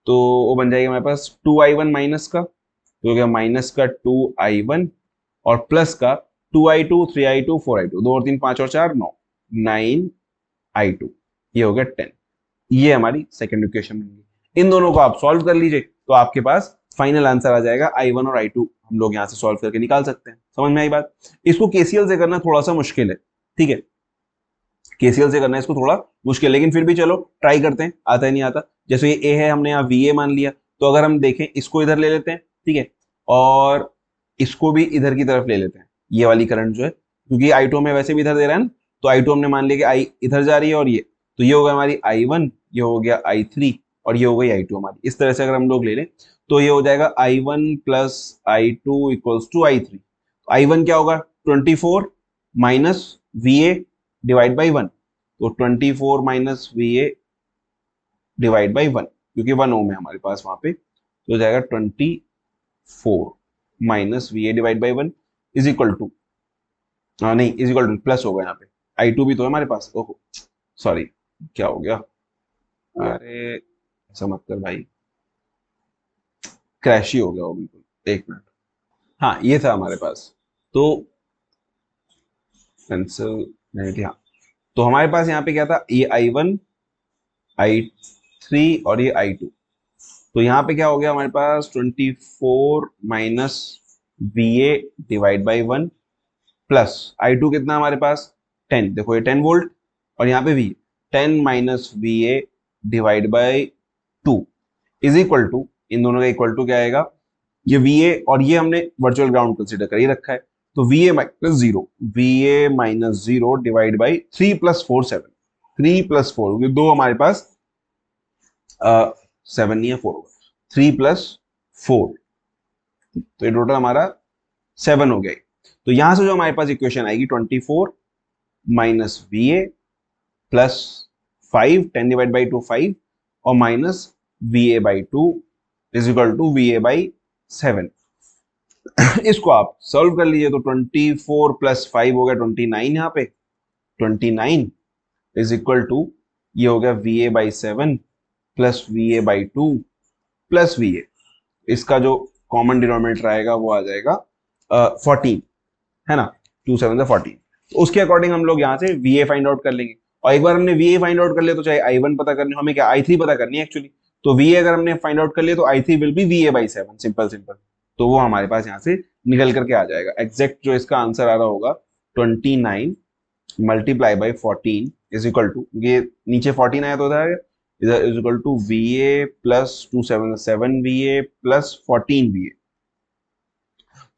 तो वो बन जाएगी हमारे पास 2I1 माइनस का, तो हो गया माइनस का 2I1 और प्लस का 2I2 3I2 4I2, 2 और 3 5 और 4 9, 9I2, ये हो गया 10। ये हमारी सेकंड इक्वेशन बनेगी। इन दोनों को आप सॉल्व कर लीजिए तो आपके पास फाइनल आंसर आ जाएगा। I1 और I2 हम लोग यहां से सॉल्व करके निकाल सकते हैं। समझ में आई बात? इसको केसीएल से करना थोड़ा सा मुश्किल है, ठीक है, केसीएल से करना है इसको थोड़ा मुश्किल, लेकिन फिर भी चलो ट्राई करते हैं, आता है नहीं आता। जैसे ये ए है, हमने यहाँ वी ए मान लिया, तो अगर हम देखें इसको इधर ले लेते हैं, ठीक है, और इसको भी इधर की तरफ ले लेते हैं, ये वाली करंट जो है, क्योंकि I2 हमें वैसे भी इधर दे रहा है ना, तो I2 हमने मान लिया कि आई इधर जा रही है और ये, तो ये हो गया हमारी I1, ये हो गया I3 और ये हो गई I2 हमारी। इस तरह से अगर हम लोग ले लें तो ये हो जाएगा I1 plus I2 equals to I3। I1 क्या होगा, 24 माइनस VA डिवाइड बाई 1, तो 24 माइनस VA डिवाइड बाई 1, क्योंकि 1 ओम है हमारे पास वहां पे, तो हो जाएगा 24 minus VA divide by 1 is equal to, नहीं इज इक्वल टू प्लस होगा, यहाँ पे I2 भी तो है हमारे पास, ओहो सॉरी क्या हो गया, अरे ऐसा मत कर भाई, क्रैश ही हो गया वो बिल्कुल, एक मिनट। हाँ ये था हमारे पास, तो पेंसिल नहीं थी, हाँ, तो हमारे पास यहाँ पे क्या था, ये I1 I3 और ये I2, तो यहाँ पे क्या हो गया हमारे पास 24 minus VA divide by 1 plus I2 कितना हमारे पास 10, देखो ये 10 वोल्ट और यहाँ पे भी 10 minus VA divide by 2 is equal to, इन दोनों का इक्वल टू क्या आएगा, ये VA और ये हमने वर्चुअल ग्राउंड कंसीडर कर ही रखा है, तो VA minus zero, VA minus zero divide by 3 plus 4 7, 3 plus 4, दो हमारे पास 7 नहीं है 4 होगा, 3 प्लस 4, तो ये टोटल हमारा 7 हो गया। तो यहां से जो हमारे पास इक्वेशन आएगी 24 minus VA plus 5, 10 divide by 2 5 और minus VA by 2 is equal to VA by 7। इसको आप सॉल्व कर लीजिए, तो 24 प्लस 5 हो गया 29 यहाँ पे, 29 इज इक्वल टू ये हो गया VA by 7 plus VA by 2 plus VA, इसका जो कॉमन डिनोमिनेटर आएगा वो आ जाएगा 14, है ना, 2 7 14, तो उसके अकॉर्डिंग हम लोग यहाँ से VA फाइंड आउट कर लेंगे। और एक बार हमने VA फाइंड आउट कर लिया तो चाहे I1 पता करनी, हमें क्या I3 पता करनी है एक्चुअली, तो VA अगर हमने फाइंड आउट कर लिया तो I3 will be VA by 7, simple simple, तो वो हमारे पास यहाँ से निकल करके आ जाएगा। एग्जैक्ट जो इसका आंसर आ रहा होगा 29 multiply by 14 is equal to, ये नीचे 14 आया तो इधर is equal to VA plus 2 7 7 VA plus 14 VA,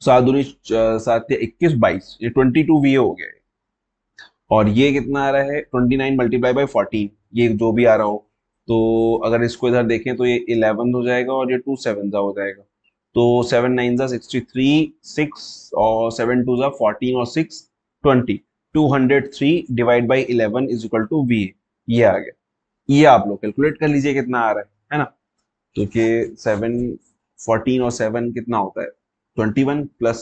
7 दूनी 7 21 22, ये 22 VA हो गया। और ये कितना आ रहा है 29 मल्टीप्लाई बाई 14, ये जो भी आ रहा हो, तो अगर इसको इधर देखें तो ये 11 हो जाएगा और ये 2 7 हो जाएगा, तो 7 9 63 6 और 7 2 14 और 6 20, 203 divide by 11 is equal to VA, ये आ गया। ये आप लोग कैलकुलेट कर लीजिए कितना आ रहा है ना, तो कि 7 14 और 7 कितना होता है 21 प्लस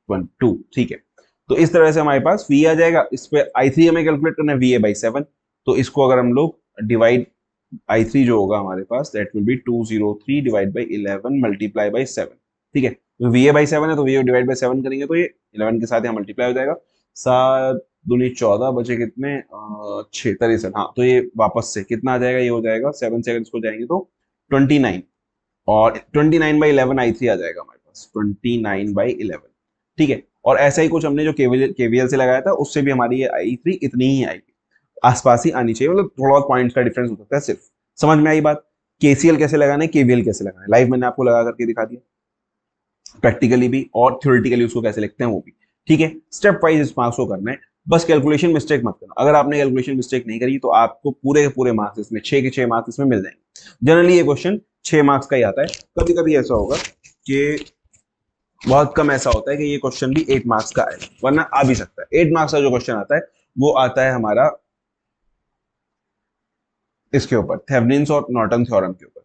2, ठीक है। तो इस तरह से हमारे पास V आ जाएगा, इस पे I3 हमें कैलकुलेट करना है VA बाई 7, तो इसको अगर हम लोग डिवाइड I3 जो होगा हमारे पास that will be 203 divide by 11 multiply by 7, ठीक है, तो VA बाई 7 है तो VA डिवाइड बाई 7 करेंगे तो ये 11 के साथ यहाँ मल्टीप्लाई हो जाएगा, 7 दूनी 14 बचे कितने 6 63, हाँ, तो ये वापस से कितना आ जाएगा, ये हो जाएगा 7 सेकंड्स को जाएंगे तो 29 और 29 बाई 11 I3 आ जाएगा हमारे पास 29 बाई 11, ठीक है। और ऐसा ही कुछ हमने जो केवीएल से लगाया था उससे भी हमारी ये I3 इतनी ही आएगी, आसपास ही आनी चाहिए, मतलब थोड़ा बहुत पॉइंट्स का डिफरेंस हो सकता है सिर्फ। समझ में आई बात? केसीएल कैसे लगाना है, केवीएल कैसे लगाना है, लाइव मैंने आपको लगा करके दिखा दिया, प्रैक्टिकली भी और थ्योरेटिकली उसको कैसे लिखते हैं वो भी, ठीक है। स्टेप वाइज इस मार्क्स को करना है, बस कैलकुलेशन मिस्टेक मत करना। अगर आपने कैलकुलेशन मिस्टेक नहीं करी तो आपको पूरे के पूरे मार्क्स इसमें 6 के 6 मार्क्स इसमें मिल जाएंगे। जनरली ये क्वेश्चन 6 मार्क्स का ही आता है, कभी कभी ऐसा होगा कि बहुत कम ऐसा होता है कि ये क्वेश्चन भी 8 मार्क्स का आए, वरना आ भी सकता है। 8 मार्क्स का जो क्वेश्चन आता है वो आता है हमारा इसके ऊपर, थेवेनिन्स और नॉर्टन थ्योरम के ऊपर।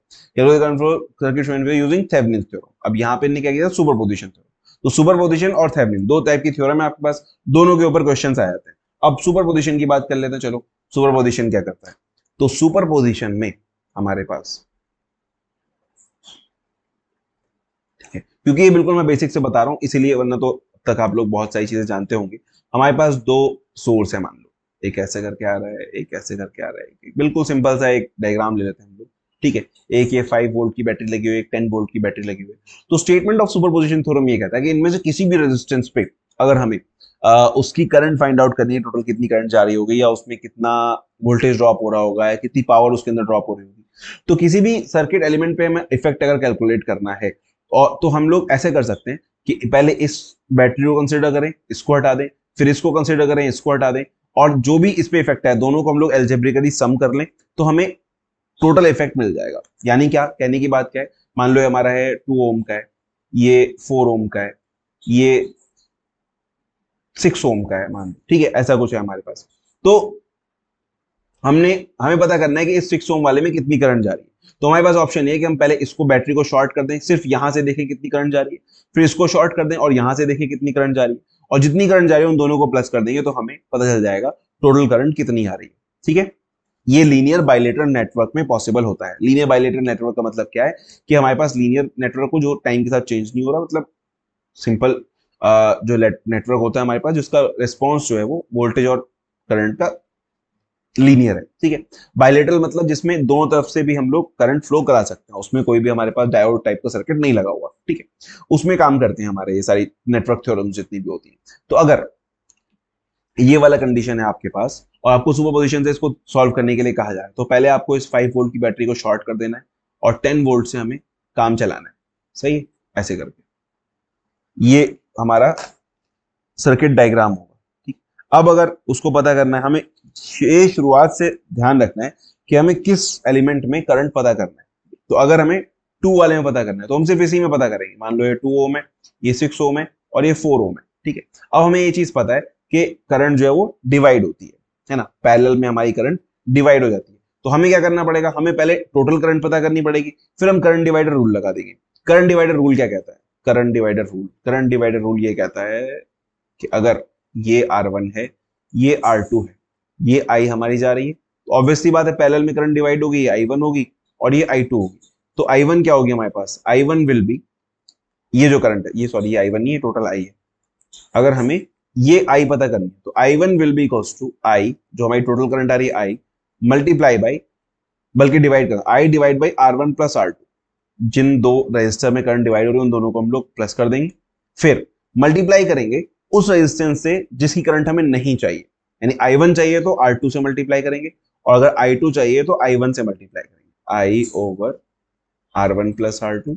Circuit shown using Thevenin's theorem. अब यहाँ पे इन्होंने क्या किया, सुपरपोजिशन थ्योरम। तो सुपरपोजिशन और थेवेनिन दो टाइप की थ्योरम है आपके पास, दोनों के ऊपर क्वेश्चंस आ जाते हैं। अब सुपरपोजिशन की बात कर लेते हैं, चलो सुपरपोजिशन क्या करता है। तो सुपरपोजिशन में हमारे पास, क्योंकि ये बिल्कुल मैं बेसिक से बता रहा हूं इसीलिए, वरना तो अब तक आप लोग बहुत सारी चीजें जानते होंगे। हमारे पास दो सोर्स है मान लो, एक ऐसे करके आ रहा है, एक ऐसे करके आ रहा है। बिल्कुल सिंपल सा एक डायग्राम ले लेते हैं हम लोग, ठीक है। एक ये 5 वोल्ट की बैटरी लगी हुई है, एक 10 वोल्ट की बैटरी लगी हुई है। तो स्टेटमेंट ऑफ सुपरपोजिशन थ्योरम ये कहता है कि इनमें से किसी भी रेजिस्टेंस पे अगर हमें उसकी करंट फाइंड आउट करनी है, टोटल कितनी करंट जा रही होगी, या उसमें कितना वोल्टेज ड्रॉप हो रहा होगा, या कितनी पावर उसके अंदर ड्रॉप हो रही होगी, तो किसी भी सर्किट एलिमेंट पे हमें इफेक्ट अगर कैलकुलेट करना है, और तो हम लोग ऐसे कर सकते हैं कि पहले इस बैटरी को कंसिडर करें, इसको हटा दें, फिर इसको कंसिडर करें, इसको हटा दें, और जो भी इस पे इफेक्ट है दोनों को हम लोग एल्जेब्रिकली सम कर लें, तो हमें टोटल इफेक्ट मिल जाएगा। यानी क्या कहने की बात क्या है, मान लो हमारा है 2 ओम का है, ये 4 ओम का है, ये 6 ओम का है मान लो, ठीक है, ऐसा कुछ है हमारे पास। तो हमने हमें पता करना है कि इस 6 ओम वाले में कितनी करंट जा रही है। तो हमारे पास ऑप्शन ये है कि हम पहले इसको बैटरी को शॉर्ट कर दें, सिर्फ यहां से देखें कितनी करंट जा रही है, फिर इसको शॉर्ट कर दें और यहां से देखें कितनी करंट जा रही है, और जितनी करंट जा रही है उन दोनों को प्लस कर देंगे तो हमें पता चल जाएगा टोटल करंट कितनी आ रही है। ठीक है, ये लीनियर बाइलेटरल नेटवर्क में पॉसिबल होता है। लीनियर बाइलेटरल नेटवर्क का मतलब क्या है कि हमारे पास लीनियर नेटवर्क को जो टाइम के साथ चेंज नहीं हो रहा, मतलब सिंपल जो नेटवर्क होता है हमारे पास, जिसका रिस्पॉन्स जो है वो वोल्टेज और करंट का लीनियर है। ठीक है, बायलेटरल मतलब जिसमें दोनों तरफ से भी हम लोग करंट फ्लो करा सकते हैं, उसमें कोई भी हमारे पास डायोड टाइप का सर्किट नहीं लगा हुआ। ठीक है, उसमें काम करते हैं हमारे ये सारी नेटवर्क थ्योरम्स जितनी भी होती हैं। तो अगर ये वाला कंडीशन है आपके पास और आपको सुपरपोजिशन से इसको सॉल्व करने के लिए कहा जाए, तो पहले आपको इस 5 वोल्ट की बैटरी को शॉर्ट कर देना है और 10 वोल्ट से हमें काम चलाना है। सही है, ऐसे करके ये हमारा सर्किट डायग्राम होगा। ठीक, अब अगर उसको पता करना है, हमें ये शुरुआत से ध्यान रखना है कि हमें किस एलिमेंट में करंट पता करना है। तो अगर हमें 2 वाले में पता करना है तो हम सिर्फ इसी में पता करेंगे। मान लो ये 2 ओम है, ये 6 ओम है और ये 4 ओम है। ठीक है, अब हमें ये चीज पता है कि करंट जो है वो डिवाइड होती है ना, पैरेलल में हमारी करंट डिवाइड हो जाती है। तो हमें क्या करना पड़ेगा, हमें पहले टोटल करंट पता करनी पड़ेगी, फिर हम करंट डिवाइडर रूल लगा देंगे। करंट डिवाइडर रूल क्या कहता है, करंट डिवाइडर रूल ये कहता है कि अगर ये R1 है, ये R2 है, ये I हमारी जा रही है, तो ऑब्वियसली बात है पैरेलल में करंट डिवाइड होगी, ये I1 होगी और ये I2 होगी। तो I1 क्या होगी हमारे पास, I1 विल बी, ये जो करंट है, ये सॉरी ये I1 नहीं, ये टोटल I है। अगर हमें ये I पता करनी है तो I1 will be equals to I, जो हमारी टोटल करंट आ रही है I, मल्टीप्लाई बाई, बल्कि डिवाइड कर I divide by R1 plus R2। जिन दो रजिस्टर में करंट डिवाइड हो रही है उन दोनों को हम लोग प्लस कर देंगे, फिर मल्टीप्लाई करेंगे उस रेजिस्टेंस से जिसकी करंट हमें नहीं चाहिए। यानी I1 चाहिए तो R2 से मल्टीप्लाई करेंगे, और अगर I2 चाहिए तो I1 से मल्टीप्लाई करेंगे। I over R1 plus R2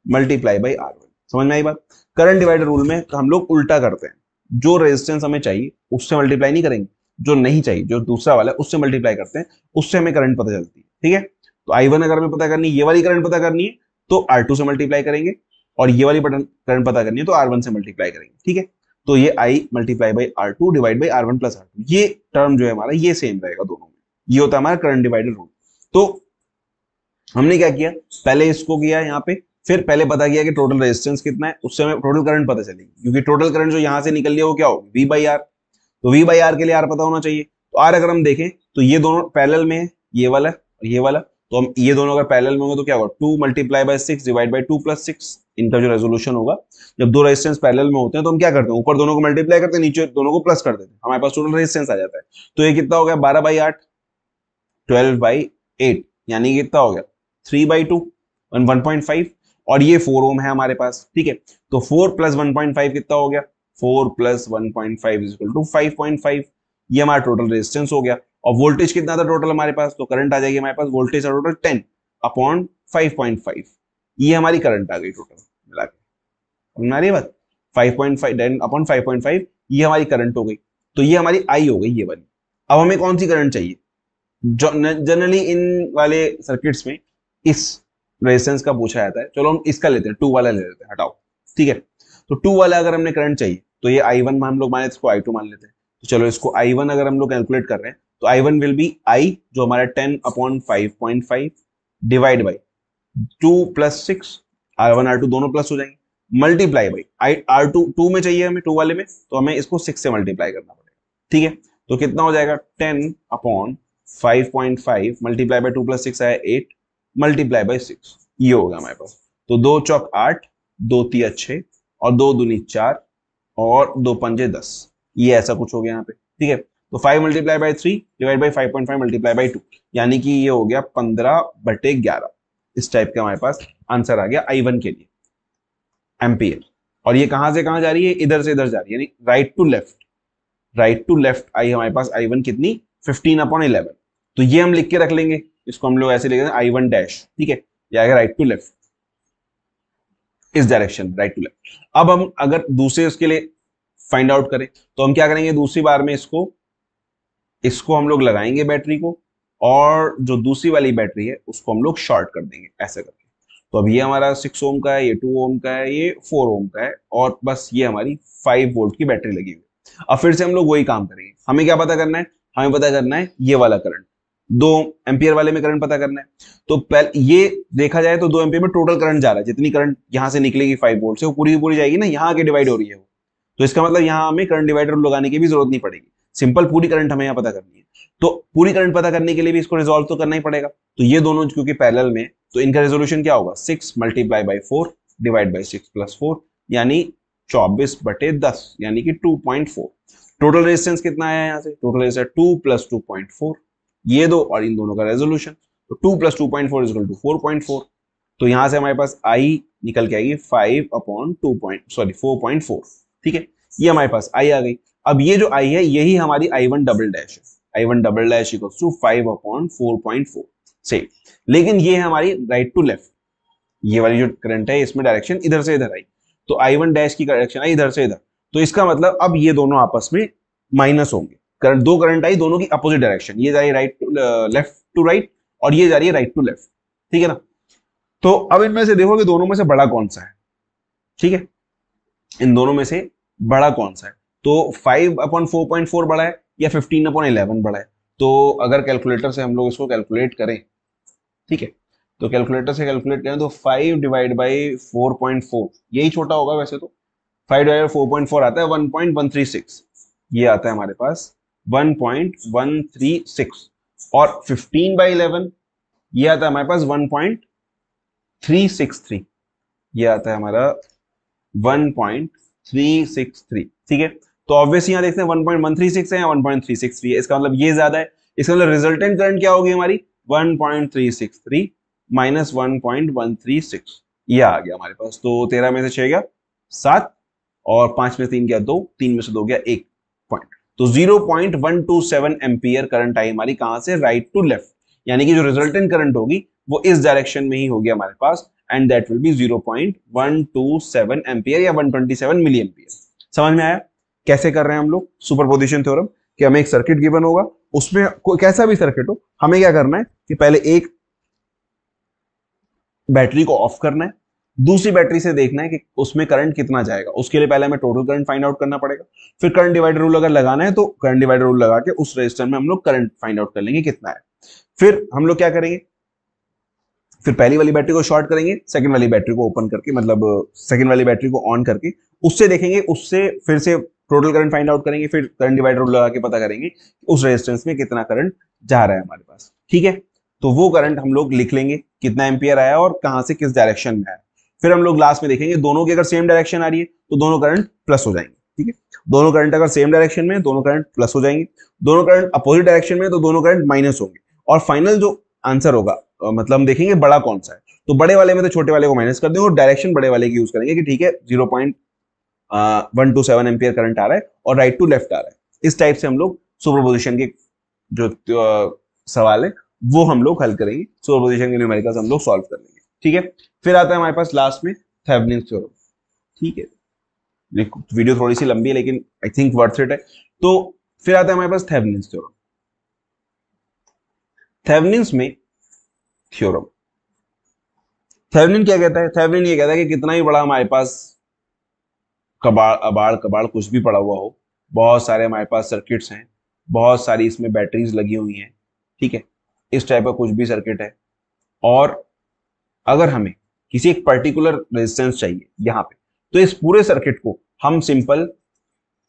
multiply by R1। समझ में आई बात। करंट डिवाइडर रूल में हम लोग उल्टा करते हैं, जो रेजिस्टेंस हमें चाहिए उससे मल्टीप्लाई नहीं करेंगे, जो नहीं चाहिए जो दूसरा वाला है उससे मल्टीप्लाई करते हैं, उससे हमें करंट पता चलती है। ठीक है, तो I1 अगर हमें पता करनी है, ये वाली करंट पता करनी है तो R2 से मल्टीप्लाई करेंगे, और ये वाली करंट पता करनी है तो R1 से मल्टीप्लाई करेंगे। ठीक है, तो ये I multiply by R2 divide by R1 plus R2, ये टर्म जो है हमारा ये सेम रहेगा दोनों में। ये होता है हमारा करंट डिवाइडर रूल। तो हमने क्या किया, पहले इसको किया यहाँ पे, फिर पहले पता किया कि टोटल रेजिस्टेंस कितना है, उससे हमें टोटल करंट पता चलेगी, क्योंकि टोटल करंट जो यहाँ से निकल लिया वो क्या होगी, V बाई आर। तो V बाई आर के लिए आर पता होना चाहिए। तो आर अगर हम देखें तो ये दोनों पैरेलल में है, ये वाला और ये वाला, तो हम ये दोनों अगर पैरेलल में होंगे तो क्या होगा, 2 multiply by 6 divide by 2 plus 6। इनका जो रेजोल्यूशन होगा, जब दो रेजिस्टेंस पैरेलल में होते हैं तो हम क्या करते हैं, ऊपर दोनों को मल्टीप्लाई करते हैं, नीचे दोनों को प्लस कर देते हैं, हमारे पास टोटल रेजिस्टेंस आ जाता है। तो ये कितना हो गया, 12 बाई 8, 12 बाई 8, यानी कितना हो गया 3 बाई 2, 1.5। और ये 4 ओम है हमारे पास। ठीक है, तो 4 प्लस 1.5 कितना हो गया, 4 प्लस 1.5 इज इक्वल टू 5.5। ये हमारा टोटल रेजिस्टेंस हो गया। और वोल्टेज कितना था टोटल हमारे पास, तो करंट आ जाएगी हमारे पास, वोल्टेज था टोटल 10 अपॉन 5.5। ये हमारी करंट आ गई टोटल मिला के, समझ आ रही है बात। 5.5 10 अपॉन 5.5 ये हमारी करंट हो गई। तो ये हमारी आई हो गई ये वाली। अब हमें कौन सी करंट चाहिए, जनरली इन वाले सर्किट्स में इस रेजिस्टेंस का पूछा जाता है। चलो हम इसका लेते हैं, 2 वाला ले लेते हैं, हटाओ। ठीक है। तो 2 वाला अगर हमने करंट चाहिए तो ये I1 हम लोग माने, इसको I2 मान लेते हैं। तो चलो इसको I1 अगर हम लोग कैलकुलेट कर रहे हैं तो I1 विल बी I जो हमारा 10/5.5 divide by 2 plus 6, R1 R2 दोनों प्लस हो जाएंगे, मल्टीप्लाई बाई R2 2 में चाहिए हमें, 2 वाले में, तो हमें इसको 6 से मल्टीप्लाई करना पड़ेगा। ठीक है, तो कितना हो जाएगा 10/5.5 मल्टीप्लाई बाई 2 प्लस 6 आया 8 मल्टीप्लाई बाई 6, ये होगा हमारे पास। तो 2 चौक 8, 2 तिया 6 और 2 दूनी 4 और 2 पंजे 10, ये ऐसा कुछ हो गया यहाँ पे। ठीक है, तो 5 multiply by 3 divide by 5.5 multiply by 2, यानी कि ये हो गया 15/11। इस टाइप का हमारे पास आंसर आ गया I1 के लिए, एम्पियर। और ये कहां से कहां जा रही है, इधर से इधर जा रही है, यानी right to left, right to left I हमारे पास I1 कितनी 15/11। तो ये हम लिख के रख लेंगे, इसको हम लोग ऐसे लिख देंगे I1 डैश। ठीक है, ये आएगा राइट टू लेफ्ट, इस डायरेक्शन राइट टू लेफ्ट। अब हम अगर दूसरे उसके लिए फाइंड आउट करें तो हम क्या करेंगे, दूसरी बार में इसको इसको हम लोग लगाएंगे बैटरी को, और जो दूसरी वाली बैटरी है उसको हम लोग शॉर्ट कर देंगे ऐसे करके। तो अब ये हमारा 6 ओम का है, ये 2 ओम का है, ये 4 ओम का है, और बस ये हमारी 5 वोल्ट की बैटरी लगी हुई है। अब फिर से हम लोग वही काम करेंगे। हमें क्या पता करना है, हमें पता करना है ये वाला करंट, 2 एम्पियर वाले में करंट पता करना है। तो पहले ये देखा जाए तो 2 एम्पियर में टोटल करंट जा रहा है, जितनी करंट यहां से निकलेगी 5 वोल्ट से वो पूरी की पूरी जाएगी ना, यहाँ आके डिवाइड हो रही है वो। तो इसका मतलब यहाँ हमें करंट डिवाइडर लगाने की भी जरूरत नहीं पड़ेगी, सिंपल पूरी करंट हमें यहाँ पता करनी है। तो पूरी करंट पता करने के लिए भी इसको रिजॉल्व तो करना ही पड़ेगा। तो ये दोनों क्योंकि पैरेलल में, तो इनका रेजोल्यूशन क्या होगा, 6 multiply by 4 divide by 6 plus 4, यानी 24/10, यानी कि 2.4। टोटल रेजिस्टेंस कितना आया यहाँ से, टोटल रेजिस्टेंस 2 प्लस 2.4, ये दो और इन दोनों का रेजोल्यूशन, तो 2 प्लस 2.4 इज इक्वल टू 4.4। तो यहां से हमारे पास आई निकल के आएगी 4.4। ठीक है, ये हमारे पास आई आ गई। अब ये जो आई है यही हमारी I1 डबल डैश है, I1 double dash equals to 5/4.4 से। लेकिन ये है हमारी राइट टू लेफ्ट, ये वाली जो करंट है इसमें डायरेक्शन इधर से इधर आई, तो I1 डैश की डायरेक्शन आई इधर से इधर। तो इसका मतलब अब ये दोनों आपस में माइनस होंगे, करंट दो करंट आई दोनों की अपोजिट डायरेक्शन, ये जा रही है right to left to right और ये जा रही है राइट टू लेफ्ट। ठीक है ना, तो अब इनमें से देखो कि दोनों में से बड़ा कौन सा है। ठीक है, इन दोनों में से बड़ा कौन सा है, तो 5/4.4 बड़ा है या 15/11 बड़ा है। तो अगर कैलकुलेटर से हम लोग इसको कैलकुलेट करें, ठीक है, तो कैलकुलेटर से कैलकुलेट करें तो 5 डिवाइड बाई 4.4 यही छोटा होगा वैसे तो, 5 डिवाइड 4.4 आता है 1.136, ये आता है हमारे पास 1.136, और 15/11 ये आता है हमारे पास 1.363, ये आता है हमारा 1.363। ठीक है, तो ऑब्वियसली यहां देखते हैं 1.136 है या 1.363 है, इसका मतलब ये ज्यादा है। इसका मतलब रिजल्टेंट करंट क्या होगी हमारी 1.363 माइनस 1.136, ये आ गया हमारे पास। तो 13 में से 6 गया 7 और 5 में से 3 गया 2, 3 में से 2 गया 1 पॉइंट, तो 0.127 एम्पियर करंट आई हमारी कहां से, राइट टू लेफ्ट, यानी कि जो रिजल्टेंट करंट होगी वो इस डायरेक्शन में ही होगी हमारे पास, and that will be 0.127 ampere या 127 मिली एम्पियर। समझ में आया कैसे कर रहे हैं हम लोग सुपरपोजिशन थ्योरम, कि हमें एक सर्किट गिवन होगा, उसमें कोई कैसा भी सर्किट हो, हमें क्या करना है कि पहले एक बैटरी को ऑफ करना है, दूसरी बैटरी से देखना है कि उसमें करंट कितना जाएगा, उसके लिए पहले हमें टोटल करंट फाइंड आउट करना पड़ेगा। फिर करंट डिवाइडर रूल अगर लगाना है तो करंट डिवाइडर रूल लगा के उस रेजिस्टर में हम लोग करंट फाइंड आउट कर लेंगे कितना है। फिर हम लोग क्या करेंगे, फिर पहली वाली बैटरी को शॉर्ट करेंगे, सेकंड वाली बैटरी को ओपन करके, मतलब सेकंड वाली बैटरी को ऑन करके उससे देखेंगे, उससे फिर से टोटल करंट फाइंड आउट करेंगे, फिर करंट डिवाइडर रूल लगा के पता करेंगे उस रेजिस्टेंस में कितना करंट जा रहा है हमारे पास। ठीक है, तो वो करंट हम लोग लिख लेंगे कितना एम्पियर आया और कहां से किस डायरेक्शन में आया। फिर हम लोग लास्ट में देखेंगे दोनों की अगर सेम डायरेक्शन आ रही है तो दोनों करंट प्लस हो जाएंगे। ठीक है, दोनों करंट अगर सेम डायरेक्शन में दोनों करंट प्लस हो जाएंगे, दोनों करंट अपोजिट डायरेक्शन में तो दोनों करंट माइनस होंगे, और फाइनल जो आंसर होगा मतलब हम देखेंगे बड़ा कौन सा है, तो बड़े वाले में तो छोटे वाले को माइनस कर देंगे और डायरेक्शन बड़े वाले की यूज करेंगे कि ठीक है 0.127 एम्पियर करंट आ रहा है और राइट टू लेफ्ट आ रहा है। इस टाइप से हम लोग सुपरपोजिशन के जो सवाल है वो हम लोग हल करेंगे, सुपरपोजिशन के न्यूमेरिकल्स हम लोग सॉल्व कर लेंगे। ठीक है, फिर आता है हमारे पास लास्ट में थेवेनिन थ्योरम। ठीक है, वीडियो थोड़ी सी लंबी है लेकिन आई थिंक वर्थ इट है। तो फिर आता है हमारे पास थेवेनिन थ्योरम। थेवेनिन्स में थ्योरम, थेवेनिन क्या कहता है, थेवेनिन ये कहता है कि कितना ही बड़ा हमारे पास कबाड़ अबाड़ कबाड़ कुछ भी पड़ा हुआ हो, बहुत सारे हमारे पास सर्किट्स हैं, बहुत सारी इसमें बैटरीज लगी हुई हैं, ठीक है, इस टाइप का कुछ भी सर्किट है, और अगर हमें किसी एक पर्टिकुलर रेजिस्टेंस चाहिए यहाँ पे, तो इस पूरे सर्किट को हम सिंपल,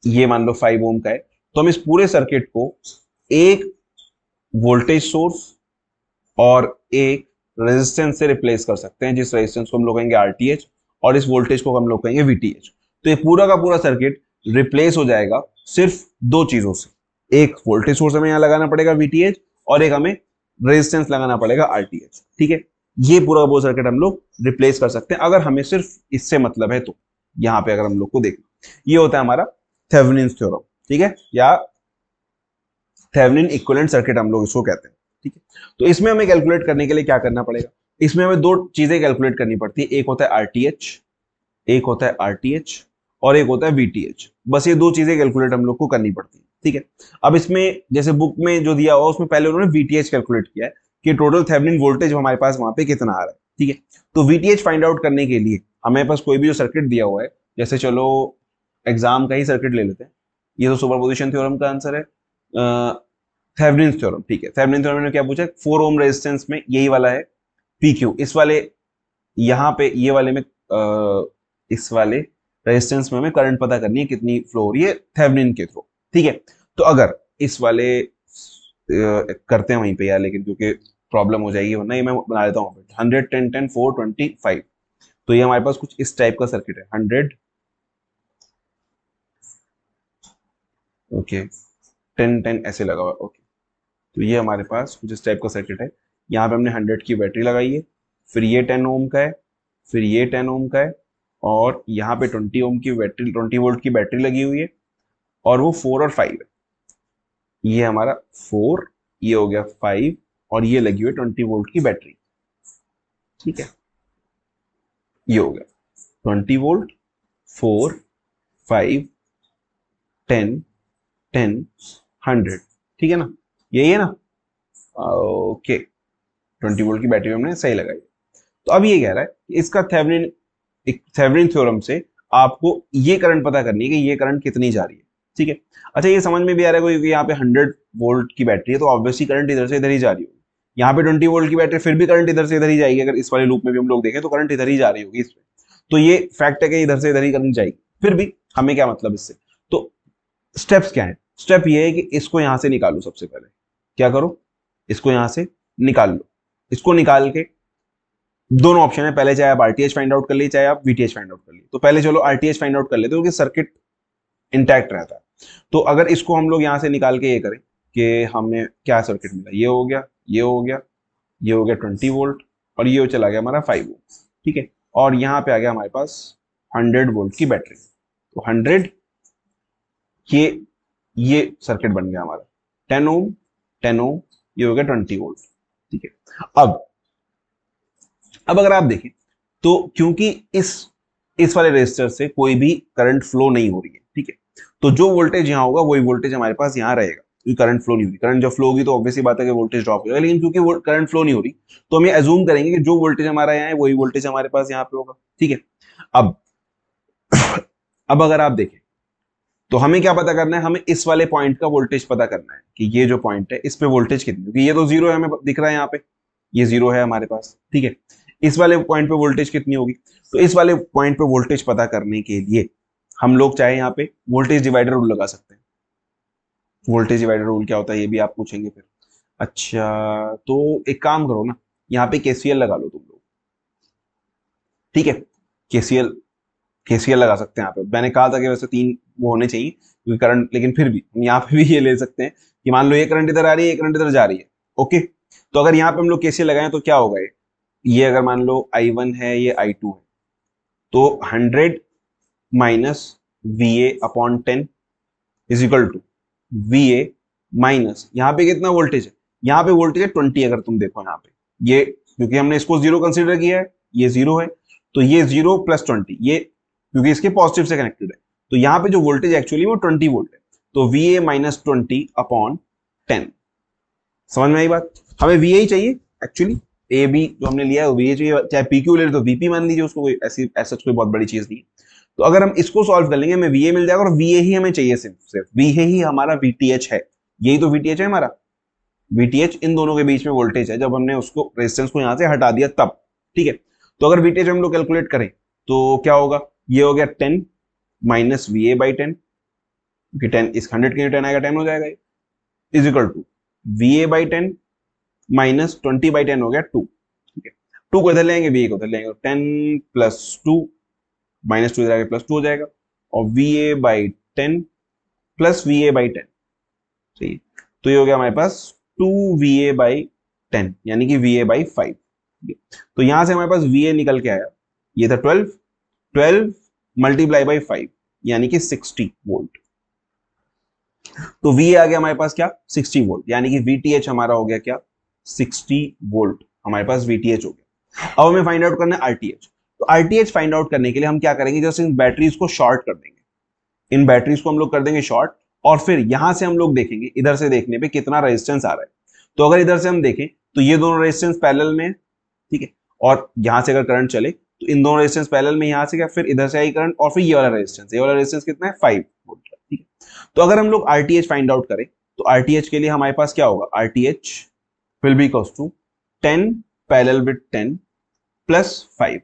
ये मान लो 5 ओम का है, तो हम इस पूरे सर्किट को एक वोल्टेज सोर्स और एक रेजिस्टेंस से रिप्लेस कर सकते हैं, जिस रेजिस्टेंस को हम लोग कहेंगे आरटीएच और इस वोल्टेज को हम लोग कहेंगे वीटीएच। तो ये पूरा का पूरा सर्किट रिप्लेस हो जाएगा सिर्फ दो चीजों से, एक वोल्टेज सोर्स हमें यहां लगाना पड़ेगा वीटीएच, और एक हमें रेजिस्टेंस लगाना पड़ेगा आरटीएच, ठीक है। ये पूरा का पूरा सर्किट हम लोग रिप्लेस कर सकते हैं अगर हमें सिर्फ इससे मतलब है तो। यहां पे अगर हम लोग को देखना, ये होता है हमारा थेवेनिन थ्योरम, ठीक है, या थेवेनिन इक्विवेलेंट सर्किट हम लोग इसको कहते हैं, ठीक है। तो इसमें हमें कैलकुलेट करने के लिए क्या करना पड़ेगा, इसमें हमें दो चीजें कैलकुलेट करनी पड़ती है, एक होता है आरटीएच, एक होता है आरटीएच और एक होता है वीटीएच। बस ये दो चीजें कैलकुलेट हम लोग को करनी पड़ती है, ठीक है। अब इसमें जैसे बुक में जो दिया हुआ उसमें पहले उन्होंने वीटीएच कैलकुलेट किया है कि टोटल थेवेनिन वोल्टेज हमारे पास वहां पे कितना आ रहा है, ठीक है। तो वीटीएच फाइंड आउट करने के लिए हमारे पास कोई भी जो सर्किट दिया हुआ है, जैसे चलो एग्जाम का ही सर्किट ले लेते हैं, ये तो सुपरपोजिशन थ्योरम का आंसर है, थेवेनिन थ्योरम, ठीक है। थेवेनिन थ्योरम ने क्या पूछा, 4 ओम रेजिस्टेंस में यही वाला है पीक्यू, इस वाले यहाँ पे ये वाले में इस वाले रेजिस्टेंस में हमें करंट पता करनी है कितनी फ्लो हो रही है थेवेनिन के थ्रू, ठीक है। तो अगर इस वाले करते हैं वहीं पे यार, लेकिन क्योंकि प्रॉब्लम हो जाएगी, वरना ये मैं बना देता हूँ 100 10 10 4 25। तो ये हमारे पास कुछ इस टाइप का सर्किट है, 100 ओके 10 10 ऐसे लगा हुआ, ओके। तो ये हमारे पास कुछ इस टाइप का सर्किट है, यहाँ पे हमने 100 की बैटरी लगाई है, फिर ये 10 ओम का है, फिर ये 10 ओम का है, और यहाँ पे 20 ओम की बैटरी, 20 वोल्ट की बैटरी लगी हुई है, और वो 4 और 5 है, ये हमारा 4, ये हो गया 5, और ये लगी हुई है 20 वोल्ट की बैटरी, ठीक है। ये हो गया 20 वोल्ट, 4 5 10 10 100, ठीक है ना, यही है ना, ओके। 20 वोल्ट की बैटरी हमने सही लगाई। तो अब ये कह रहा है कि इसका थेवेनिन थ्योरम से आपको ये करंट पता करनी है कि ये करंट कितनी जा रही है, ठीक है। अच्छा, ये समझ में भी आ रहा है क्योंकि यहाँ पे 100 वोल्ट की बैटरी है, तो ऑब्वियसली करंट इधर से इधर ही जा रही होगी। यहाँ पे 20 वोल्ट की बैटरी, फिर भी करंट इधर से इधर ही जाएगी, अगर इस वाले लूप में भी हम लोग देखें तो करंट इधर ही जा रही होगी इसमें। तो ये फैक्ट है कि इधर से इधर ही करंट जाएगी, फिर भी हमें क्या मतलब इससे। तो स्टेप्स क्या है, स्टेप ये है कि इसको यहां से निकालो, सबसे पहले क्या करो, इसको यहां से निकाल लो। इसको निकाल के दोनों ऑप्शन है, पहले चाहे आप आरटीएच फाइंड आउट कर लीजिए, चाहे आप वीटीएच फाइंड आउट कर लीजिए। तो पहले चलो आरटीएच फाइंड आउट कर लेते हैं क्योंकि सर्किट इंटैक्ट रहता है। तो अगर इसको हम लोग यहां से निकाल के ये करें कि हमें क्या सर्किट मिला, ये हो गया, ये हो गया, ये हो गया 20 वोल्ट, और ये चला गया हमारा 5 वोल्ट, ठीक है। और यहाँ पे आ गया हमारे पास 100 वोल्ट की बैटरी, तो 100 ये सर्किट बन गया हमारा 10 ओम 10 ओम, ये हो गया 20 वोल्ट, ठीक है। अब अगर आप देखें तो क्योंकि इस वाले रेजिस्टर से कोई भी करंट फ्लो नहीं हो रही है, ठीक है, तो जो वोल्टेज यहाँ होगा वही वोल्टेज हमारे पास यहाँ रहेगा, क्योंकि करंट फ्लो नहीं हो रही। करंट जब फ्लो होगी तो ऑब्वियसली बात है कि वोल्टेज ड्रॉप होगा, लेकिन क्योंकि करंट फ्लो नहीं हो रही तो हम ये एज्यूम करेंगे कि जो वोल्टेज हमारा यहाँ है वही वोल्टेज हमारे पास यहाँ पे होगा, ठीक है। अब अब अगर आप देखें तो हमें क्या पता करना है, हमें इस वाले पॉइंट का वोल्टेज पता करना है कि ये जो पॉइंट है इस पे वोल्टेज कितनी, क्योंकि ये तो जीरो है, हमें दिख रहा है यहाँ पे ये जीरो है हमारे पास, ठीक है। इस वाले पॉइंट पे वोल्टेज कितनी होगी, तो इस वाले पॉइंट पे वोल्टेज पता करने के लिए हम लोग चाहे यहाँ पे वोल्टेज डिवाइडर रूल लगा सकते हैं। वोल्टेज डिवाइडर रूल क्या होता है ये भी आप पूछेंगे फिर। अच्छा, तो एक काम करो ना, यहाँ पे केसीएल लगा लो तुम लोग, ठीक है। केसीएल केसीएल लगा सकते हैं यहाँ पे। मैंने कहा था कि वैसे 3 वो होने चाहिए क्योंकि करंट, लेकिन फिर भी हम यहाँ पे भी ये ले सकते हैं कि मान लो ये करंट इधर आ रही है, ये करंट इधर जा रही है, ओके। तो अगर यहाँ पे हम लोग केसीएल लगाएं तो क्या होगा, ये अगर मान लो I1 है, ये I2 है, तो 100 minus VA upon 10 is equal to VA minus, यहाँ पे कितना वोल्टेज है, यहाँ पे वोल्टेज है 20। अगर तुम देखो यहाँ पे ये, क्योंकि हमने इसको जीरो कंसिडर किया है, ये जीरो है, तो ये 0 प्लस 20, ये क्योंकि इसके पॉजिटिव से कनेक्टेड है, तो यहाँ पे जो वोल्टेज एक्चुअली वो 20 वोल्ट है, तो VA माइनस 20 अपॉन 10। समझ में आई बात, हमें VA ही चाहिए एक्चुअली, AB जो हमने लिया है वो VA चाहिए, चाहे PQ ले तो VP मान लीजिए उसको, कोई ऐसी ऐसा कोई बहुत बड़ी चीज नहीं है। तो अगर हम इसको सॉल्व कर लेंगे हमें VA मिल जाएगा, और VA ही हमें चाहिए, सिर्फ सिर्फ VA ही हमारा VTH है, यही तो VTH है हमारा। VTH इन दोनों के बीच में वोल्टेज है, जब हमने उसको रेजिस्टेंस को यहां से हटा दिया तब, ठीक है। तो अगर VTH हम लोग कैलकुलेट करें तो क्या होगा, ये हो गया 10 माइनस VA/10, क्योंकि 10 इस 100 के 10 आएगा, 10 हो जाएगा, is equal to VA/10 minus 20/10 हो गया 2, ठीक है। 2 को इधर लेंगे, VA को इधर लेंगे, 10 प्लस 2 माइनस 2 इधर आगे प्लस 2 हो जाएगा, और VA/10 प्लस VA/10, सही है। तो ये हो गया हमारे पास 2VA/10 यानी कि VA/5। तो यहां से हमारे पास VA निकल के आया, ये था 12 मल्टीप्लाई बाई 5 यानी कि 60 वोल्ट। तो VA आ गया हमारे पास क्या, 60 वोल्ट, यानी कि VTH हमारा हो गया क्या, 60 वोल्ट हमारे पास VTH हो गया। अब हमें फाइंड आउट करना है RTH। तो RTH फाइंड आउट करने के लिए हम क्या करेंगे, जैसे इन बैटरीज को शॉर्ट कर देंगे, इन बैटरीज को हम लोग कर देंगे शॉर्ट, और फिर यहां से हम लोग देखेंगे इधर से देखने पे कितना रेजिस्टेंस आ रहा है। तो अगर इधर से हम देखें तो ये दोनों रेजिस्टेंस पैरेलल में है, ठीक है, और यहां से अगर करंट चले तो इन दोनों रेजिस्टेंस पैरेलल में, यहां से क्या, फिर इधर से आई करंट, और फिर ये वाला रेजिस्टेंस कितना है, 5 वोल्ट, ठीक है। तो अगर हम लोग RTH फाइंड आउट करें तो RTH के लिए हमारे पास क्या होगा, RTH will be equals to 10 parallel with 10 plus 5,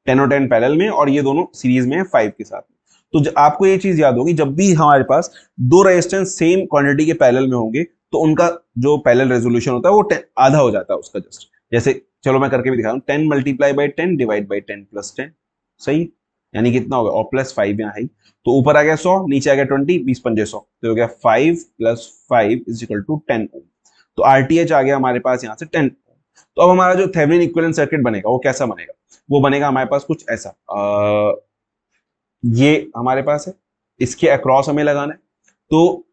10 और 10 पैरेलल में, और ये दोनों सीरीज में है 5 के साथ। तो आपको ये चीज याद होगी, जब भी हमारे पास दो रेजिस्टेंस सेम क्वांटिटी के पैरेलल में होंगे तो उनका जो पैरेलल रेजोल्यूशन होता है वो आधा हो जाता है उसका, जस्ट जैसे, चलो मैं करके भी दिखा रहा हूँ, 10 multiply by 10 divide by 10 plus 10, सही, यानी कितना हो गया, और प्लस 5 यहाँ है, तो ऊपर आ गया 100, नीचे आ गया 20, 20 पंजे 100, तो हो गया 5 प्लस 5 इज इक्वल टू 10 ओम। तो RTH आ गया हमारे पास यहाँ से 10 ओम। तो अब हमारा जो थेवेनिन इक्विवेलेंट सर्किट बनेगा वो कैसा बनेगा, वो बनेगा हमारे पास कुछ ऐसा, ये हमारे पास है, इसके अक्रॉस हमें लगाना है। तो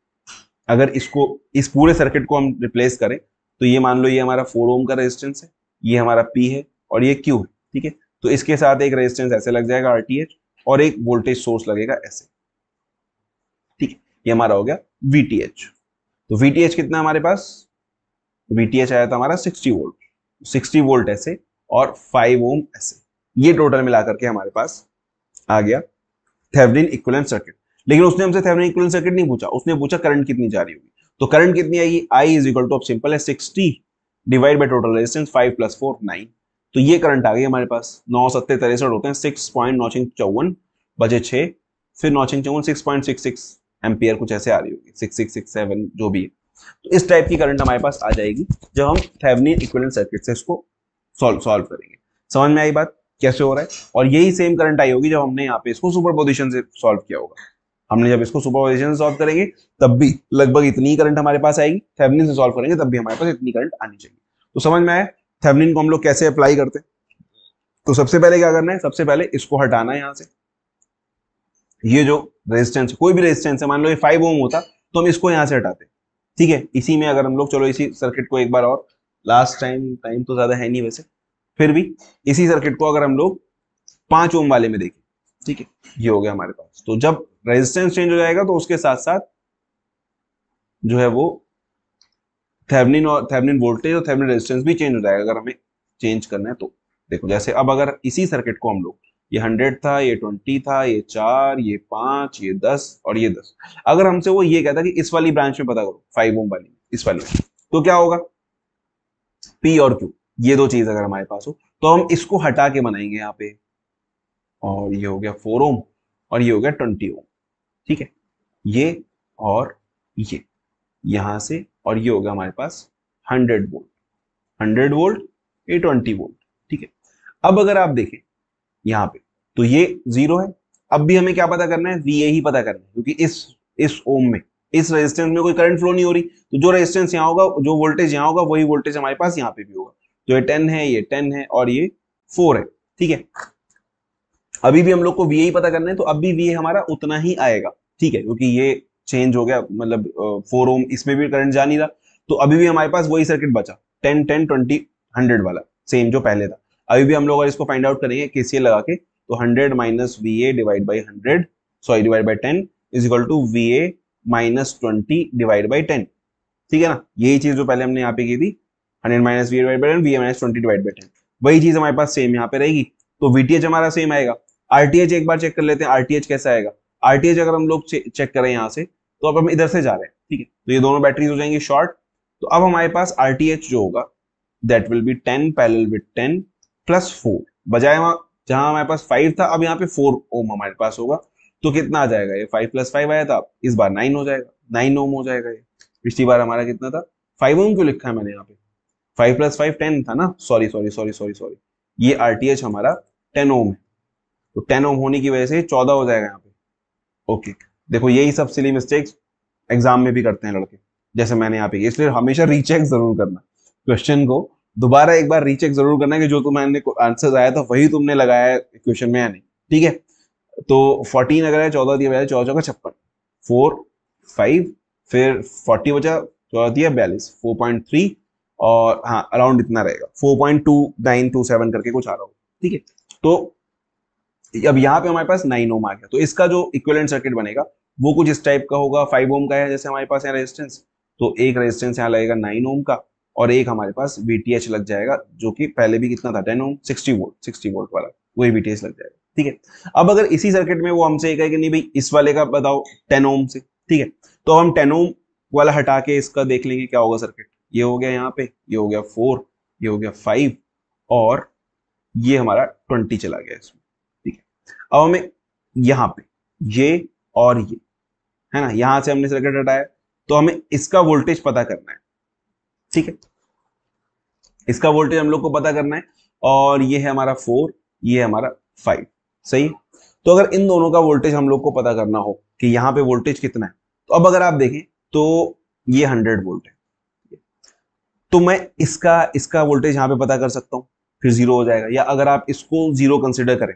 अगर इसको, इस पूरे सर्किट को हम रिप्लेस करें तो ये मान लो ये हमारा 4 ओम का रेजिस्टेंस है, ये हमारा P है और ये Q है, ठीक है। तो इसके साथ एक रेजिस्टेंस ऐसे लग जाएगा RTH, और एक वोल्टेज सोर्स लगेगा ऐसे, ठीक है। ये हमारा हो गया VTH। तो VTH कितना हमारे पास, VTH आया था हमारा 60 वोल्ट, 60 वोल्ट ऐसे और 5 ओम ऐसे, ये टोटल मिलाकर के हमारे पास आ गया थेवेनिन इक्विवेलेंट सर्किट। लेकिन उसने हमसे थेवेनिन इक्विवेलेंट सर्किट नहीं पूछा, उसने पूछा करंट कितनी जा रही होगी। तो करंट कितनी आएगी, I इज इक्वल टू, अब सिंपल है, 60 divide by total resistance 5 plus 4 9। तो ये करंट आ गई हमारे पास, 9 7 63 होते हैं, 6.954 बजे 6, फिर 954 6.66 एम्पियर कुछ ऐसे आ रही होगी, 6667 जो भी है। तो इस टाइप की करंट हमारे पास आ जाएगी जब हम थेवेनिन इक्विवेलेंट सर्किट से इसको सॉल्व करेंगे। समझ में आई बात कैसे हो रहा है। और यही सेम करंट आई होगी जब हमने यहाँ पे इसको सुपरपोजिशन से सॉल्व किया होगा। हमने जब इसको सुपरपोजिशन से सॉल्व करेंगे तब भी लगभग इतनी ही करंट हमारे पास आएगी, थेवेनिन से सॉल्व करेंगे तब भी हमारे पास इतनी करंट आनी चाहिए। तो समझ में आया थेवेनिन को हम लोग कैसे अप्लाई करते हैं। तो सबसे पहले क्या करना है, सबसे पहले इसको हटाना है यहाँ से, ये जो रेजिस्टेंस, कोई भी रेजिस्टेंस है, मान लो ये 5 ओम होता तो हम इसको यहाँ से हटाते, ठीक है। इसी में अगर हम लोग, चलो इसी सर्किट को एक बार और, लास्ट टाइम तो ज्यादा है नहीं वैसे, फिर भी इसी सर्किट को अगर हम लोग 5 ओम वाले में देखें, ठीक है, ये हो गया हमारे पास। तो जब रेजिस्टेंस चेंज हो जाएगा तो उसके साथ साथ जो है वो थेवेनिन वोल्टेज और थेवेनिन रेजिस्टेंस भी चेंज हो जाएगा अगर हमें चेंज करना है तो। देखो जैसे अब अगर इसी सर्किट को हम लोग, ये 100 था, ये 20 था, ये 4, ये 5, ये 10 और ये 10, अगर हमसे वो ये कहता कि इस वाली ब्रांच में पता करो 5 ओम वाली, इस वाली में, तो क्या होगा, P और Q, ये दो चीज अगर हमारे पास हो तो हम इसको हटा के बनाएंगे यहाँ पे, और ये हो गया 4 ओम और ये हो गया 20 ओम, ठीक है, ये और ये यहां से, और ये होगा हमारे पास 100 वोल्ट, 100 वोल्ट, ये 20 वोल्ट, ठीक है। अब अगर आप देखें यहाँ पे तो ये 0 है, अब भी हमें क्या पता करना है, VA ही पता करना है, क्योंकि इस ओम में, इस रेजिस्टेंस में कोई करंट फ्लो नहीं हो रही, तो जो रेजिस्टेंस यहाँ होगा, जो वोल्टेज यहाँ होगा, वही वोल्टेज हमारे पास यहाँ पे भी होगा। तो ये 10 है, ये 10 है और ये 4 है, ठीक है। अभी भी हम लोग को VA ही पता करना है, तो अब भी VA हमारा उतना ही आएगा, ठीक है, क्योंकि ये चेंज हो गया, मतलब 4 ओम, इसमें भी करंट जा नहीं रहा, तो अभी भी हमारे पास वही सर्किट बचा, 10 10 20 100 वाला, सेम जो पहले था। अभी भी हम लोग अगर इसको फाइंड आउट करेंगे KCL लगा के, तो 100 minus VA divide by 100, sorry divide by 10 is equal to VA minus 20 divide by 10, ठीक है ना। यही चीज जो पहले हमने यहाँ पे की थी, 100 minus VA divide by 10, VA minus 20 divide by 10, वही चीज हमारे पास सेम यहाँ पे रहेगी। तो VTH हमारा सेम आएगा, आरटीएच एक बार चेक कर लेते हैं, आरटीएच कैसा आएगा। आरटीएच अगर हम लोग चेक करें यहाँ से, तो अब हम इधर से जा रहे हैं, ठीक है, तो ये दोनों बैटरीज हो जाएंगी शॉर्ट। तो अब हमारे पास आरटीएच जो होगा that will be 10 parallel with 10 plus 4, बजाय वहां जहां हमारे पास 5 था, अब यहाँ पे 4 ओम हमारे पास होगा। तो कितना आ जाएगा, ये 5 प्लस 5 आया था, इस बार 9 हो जाएगा, 9 ओम हो जाएगा ये। पिछली बार हमारा कितना था, 5 ओम क्यों लिखा है मैंने यहाँ पे, 5 प्लस 5 10 था ना, sorry sorry sorry sorry sorry, ये आरटीएच हमारा 10 ओम है, तो 10 ओम होने की वजह से 14 हो जाएगा यहाँ पे। ओके, देखो यही सब सिली मिस्टेक्स एग्जाम में भी करते हैं लड़के, जैसे मैंने यहाँ पे, इसलिए हमेशा रीचेक जरूर करना क्वेश्चन को, दोबारा एक बार रीचेक जरूर करना कि जो तुम्हारे आंसर आया था वही तुमने लगाया है क्वेश्चन में या नहीं, ठीक है। तो 14 अगर है, 14 दिया, 14 का 56, 4 5 फिर 40 बचा, 14 दिया 42, 4.3, और हाँ अराउंड इतना रहेगा, 4.2927 करके कुछ आ रहा हो, ठीक है। तो अब यहाँ पे हमारे पास 9 ओम आ गया, तो इसका जो इक्विवेलेंट सर्किट बनेगा वो कुछ इस टाइप का होगा। 5 ओम का है जैसे हमारे पास है रेजिस्टेंस, तो एक रेजिस्टेंस यहाँ लगेगा 9 ओम का, और एक हमारे पास वीटीएच लग जाएगा, जो कि पहले भी कितना था 10 ओम, 60 वोल्ट वाला, वही वीटीएच लग जाएगा, ठीक है। अब अगर इसी सर्किट में वो हमसे कहे कि नहीं भाई इस वाले का बताओ 10 ओम से, ठीक है, तो हम 10 ओम वाला हटा के इसका देख लेंगे क्या होगा सर्किट। ये हो गया यहाँ पे, ये हो गया 4, ये हो गया 5, और ये हमारा 20 चला गया इसमें, ठीक है। अब हमें यहाँ पे ये और ये है ना, यहां से हमने सर्किट हटाया, तो हमें इसका वोल्टेज पता करना है, ठीक है, इसका वोल्टेज हम लोग को पता करना है, और ये है हमारा 4, ये है हमारा 5, सही। तो अगर इन दोनों का वोल्टेज हम लोग को पता करना हो कि यहाँ पे वोल्टेज कितना है, तो अब अगर आप देखें तो ये 100 वोल्ट है, तो मैं इसका इसका वोल्टेज यहाँ पे पता कर सकता हूँ, फिर जीरो हो जाएगा। या अगर आप इसको जीरो कंसिडर करें,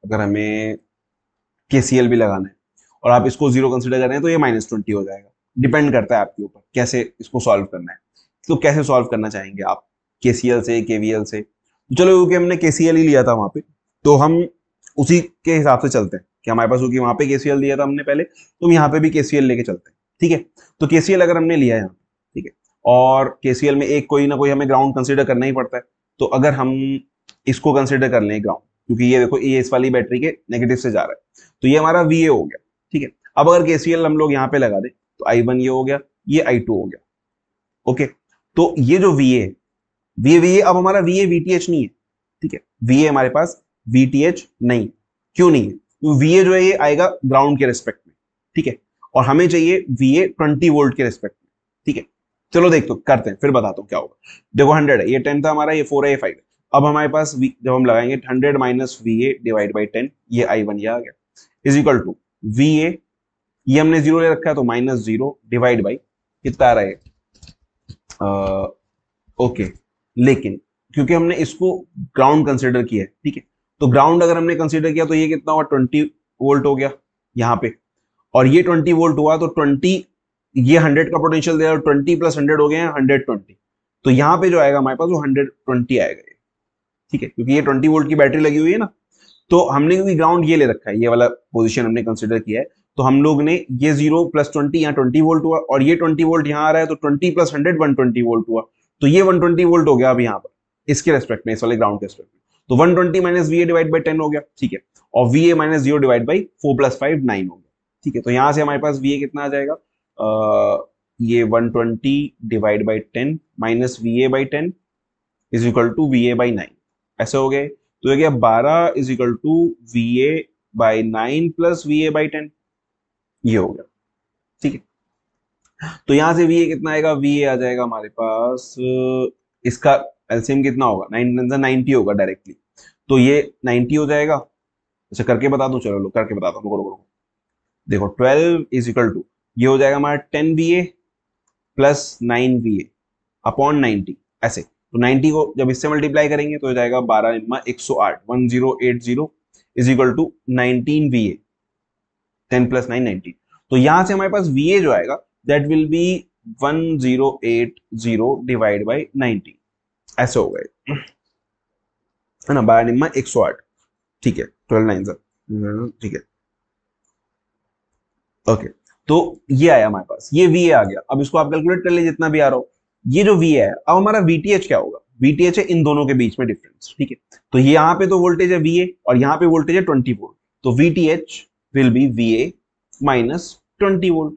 अगर हमें केसीएल भी लगाना है और आप इसको जीरो कंसिडर कर रहे हैं, तो ये -20 हो जाएगा। डिपेंड करता है आपके ऊपर कैसे इसको सॉल्व करना है, तो कैसे सॉल्व करना चाहेंगे आप, केसीएल से, केवीएल से। तो चलो क्योंकि हमने केसीएल ही लिया था वहां पे, तो हम उसी के हिसाब से चलते हैं कि हमारे पास, क्योंकि वहां पे केसीएल दिया था हमने पहले, तो हम यहाँ पे भी केसीएल लेके चलते हैं, ठीक है। तो केसीएल अगर हमने लिया है यहाँ, ठीक है, और केसीएल में एक कोई ना कोई हमें ग्राउंड कंसिडर करना ही पड़ता है, तो अगर हम इसको कंसिडर कर लें ग्राउंड, क्योंकि ये देखो ये इस वाली बैटरी के नेगेटिव से जा रहा है, तो ये हमारा VA हो गया, ठीक है। अब अगर केसीएल हम लोग यहाँ पे लगा दें, तो I1 ये हो गया, ये I2 हो गया, ओके। तो ये जो VA है, VA अब हमारा VA VTH नहीं है, ठीक है, VA हमारे पास VTH नहीं, क्यों नहीं है, क्योंकि VA जो है ये आएगा ग्राउंड के रिस्पेक्ट में, ठीक है, और हमें चाहिए VA 20 वोल्ट के रिस्पेक्ट में, ठीक है। चलो देख तो करते हैं, फिर बताता हूँ क्या होगा। देखो 100 है, ये 10 था हमारा, ये 4 है, ये 5 है। अब हमारे पास जब हम लगाएंगे 100 माइनस VA डिवाइड बाई 10, ये I1 ये आ गया, इज इक्वल टू VA, ये हमने जीरो ले रखा है तो -0 डिवाइड बाई कितना आ रहा है, ओके, लेकिन क्योंकि हमने इसको ग्राउंड कंसिडर किया है, ठीक है, तो ग्राउंड अगर हमने कंसिडर किया तो ये कितना हुआ, 20 वोल्ट हो गया यहाँ पे, और ये 20 वोल्ट हुआ, तो 20, ये 100 का पोटेंशियल दे रहा है, 20 प्लस 100 हो गए हैं 120, तो यहाँ पे जो आएगा हमारे पास वो 120 आएगा, ठीक है, क्योंकि ये 20 वोल्ट की बैटरी लगी हुई है ना। तो हमने क्योंकि ग्राउंड ये ले रखा है, ये वाला पोजीशन हमने कंसिडर किया है, तो हम लोग ने ये 0 प्लस 20 यहाँ 20 वोल्ट हुआ, और ये 20 वोल्ट यहाँ आ रहा है, तो 20 प्लस 100 120 वोल्ट हुआ, तो ये 120 वोल्ट हो गया अब यहाँ पर इसके रेस्पेक्ट में, इस वाले ग्राउंड के रेस्पेक्ट में, तो 120 माइनस VA डिवाइड बाई 10 हो गया, ठीक है, और VA minus 0 divide by 4 plus 5 9 हो गया, ठीक है। तो यहाँ से हमारे पास VA कितना आ जाएगा, ये 120 divide by 10 minus VA by 10 is equal to VA by 9, ऐसे हो गए। तो ये गया 12 is equal to VA by 9 plus VA by 10, ये हो गया, ठीक है। तो यहां से VA कितना आएगा, VA आ जाएगा हमारे पास, इसका एलसीएम कितना होगा, 90 होगा डायरेक्टली, तो ये 90 हो जाएगा। अच्छा करके बता दूं, चलो लो करके बताता हूँ, रुको रुको रुको, देखो 12 इज इक्वल टू, ये हो जाएगा हमारा 10 VA प्लस 9 VA अपॉन 90, ऐसे। तो 90 को जब इससे मल्टीप्लाई करेंगे तो हो जाएगा 12 108 1080 is equal to 19 VA, 10 plus 9 19। तो यहां से हमारे पास VA जो आएगा that will B 1080 divide by 90, ऐसे हो गए, है ना, 12 108, ठीक है, 12 9 ठीक है, ओके। तो ये आया हमारे पास, ये VA आ गया। अब इसको आप कैलकुलेट कर लीजिए जितना भी आ रहा हो। ये जो VA है, अब हमारा VTH क्या होगा, VTH है इन दोनों के बीच में डिफरेंस, ठीक है। तो ये यहाँ पे तो वोल्टेज है VA और यहाँ पे वोल्टेज है 20 वोल्ट, तो VTH will be VA minus 20 volt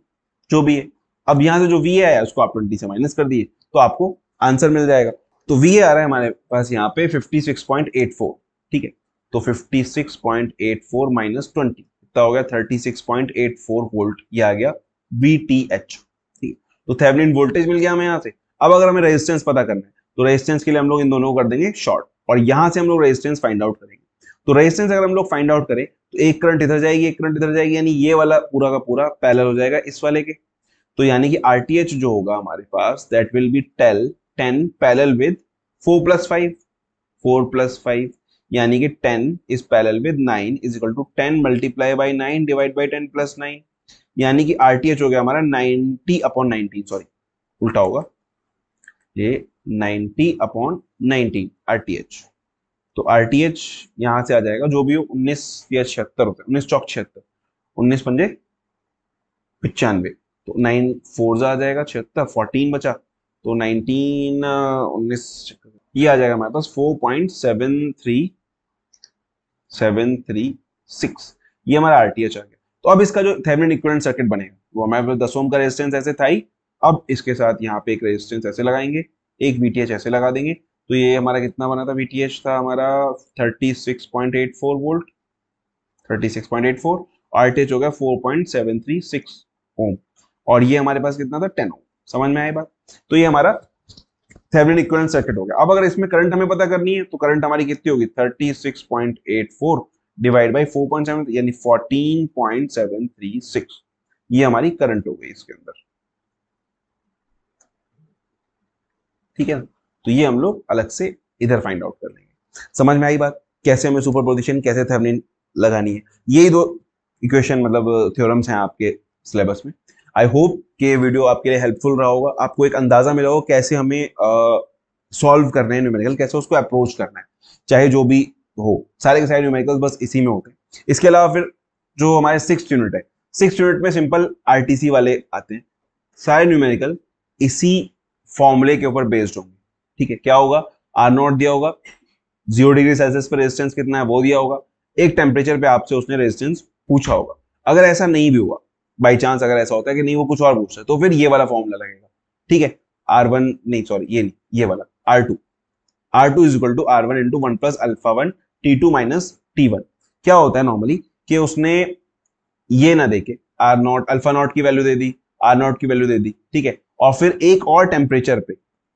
जो भी है। अब यहाँ से जो VA आया उसको आप 20 से माइनस कर दिए तो आपको आंसर मिल जाएगा। तो VA आ रहा है हमारे पास यहाँ पे 56.84, ठीक है। तो 56.84 माइनस 20 कितना हो गया, 36.84 वोल्ट, ये आ गया VTH, ठीक है। तो थेवेनिन वोल्टेज मिल गया हमें यहाँ से। अब अगर हमें रेजिस्टेंस पता करना है तो रेजिस्टेंस के लिए हम लोग इन दोनों को कर देंगे शॉर्ट और यहां से हम लोग रेजिस्टेंस फाइंड आउट करेंगे। तो रेजिस्टेंस अगर हम लोग फाइंड आउट करें तो एक करंट इधर जाएगी, एक करंट इधर जाएगी, यानी ये वाला पूरा का पूरा पैरेलल हो जाएगा इस वाले के। तो यानी कि RTH जो होगा हमारे पास that will be 10 parallel with 4 plus 5, 4 plus 5 यानी कि 10 is parallel with 9 is equal to 10 multiply by 9 divide by 10 plus 9, यानी कि RTH हो गया हमारा 90/19, सॉरी उल्टा होगा ये 90/19 RTH। तो RTH यहां से आ जाएगा जो भी हो 19 या 76 होता है, 19 चौक 76, 19 पंजे 95, तो 9 4 आ जाएगा 76, 14 बचा तो 19 19 ये आ जाएगा हमारे पास 4.73736, ये हमारा RTH आ गया। तो अब इसका जो थेवेनिन इक्विवेलेंट सर्किट बनेगा वो हमारे पास 10 ओम का रेजिस्टेंस ऐसे था ही, अब इसके साथ यहाँ पे एक रेजिस्टेंस ऐसे लगाएंगे, एक VTH ऐसे लगा देंगे, तो ये हमारा कितना बना था, VTH था हमारा 36.84 वोल्ट, 36.84, RTH हो गया 4.736 ओम, और ये हमारे पास कितना था 10 ओम। समझ में आई बात? तो ये हमारा थेवेनिन इक्विवेलेंट सर्किट हो गया। अब अगर इसमें करंट हमें पता करनी है तो करंट हमारी कितनी होगी, 36.84 डिवाइड बाई 4.7 यानी 14.736, ये हमारी करंट हो गई इसके अंदर, ठीक है। तो ये हम लोग अलग से इधर फाइंड आउट कर लेंगे। समझ में आई बात, कैसे हमें सुपरपोजिशन, कैसे थेवेनिन लगानी है, यही दो इक्वेशन मतलब थ्योरम्स हैं आपके सिलेबस में। आई होप कि वीडियो आपके लिए हेल्पफुल रहा होगा, आपको एक अंदाजा मिला होगा कैसे हमें सॉल्व करना है न्यूमेरिकल, कैसे उसको अप्रोच करना है, चाहे जो भी हो, सारे के सारे न्यूमेरिकल बस इसी में होते हैं। इसके अलावा फिर जो हमारे 6th यूनिट है, 6th यूनिट में सिंपल RTC वाले आते हैं, सारे न्यूमेरिकल इसी फॉर्मूले के ऊपर बेस्ड होंगे, ठीक है। क्या होगा, R0 दिया होगा, 0 डिग्री सेल्सियस पर रेजिस्टेंस कितना है वो दिया होगा, एक टेम्परेचर पे आपसे उसने रेजिस्टेंस पूछा होगा। अगर ऐसा नहीं भी हुआ, बाई चांस अगर ऐसा होता है कि नहीं वो कुछ और पूछ रहा है, तो फिर ये वाला फॉर्मूला लगेगा, ठीक है। R1 नहीं सॉरी ये नहीं, ये वाला R2 is equal to R1 into 1 plus alpha 1 T2 minus T1। क्या होता है नॉर्मली कि उसने ये ना देके R0 अल्फा नॉट की वैल्यू दे दी, R0 की वैल्यू दे दी, ठीक है, और फिर एक और टेम्परेचर पे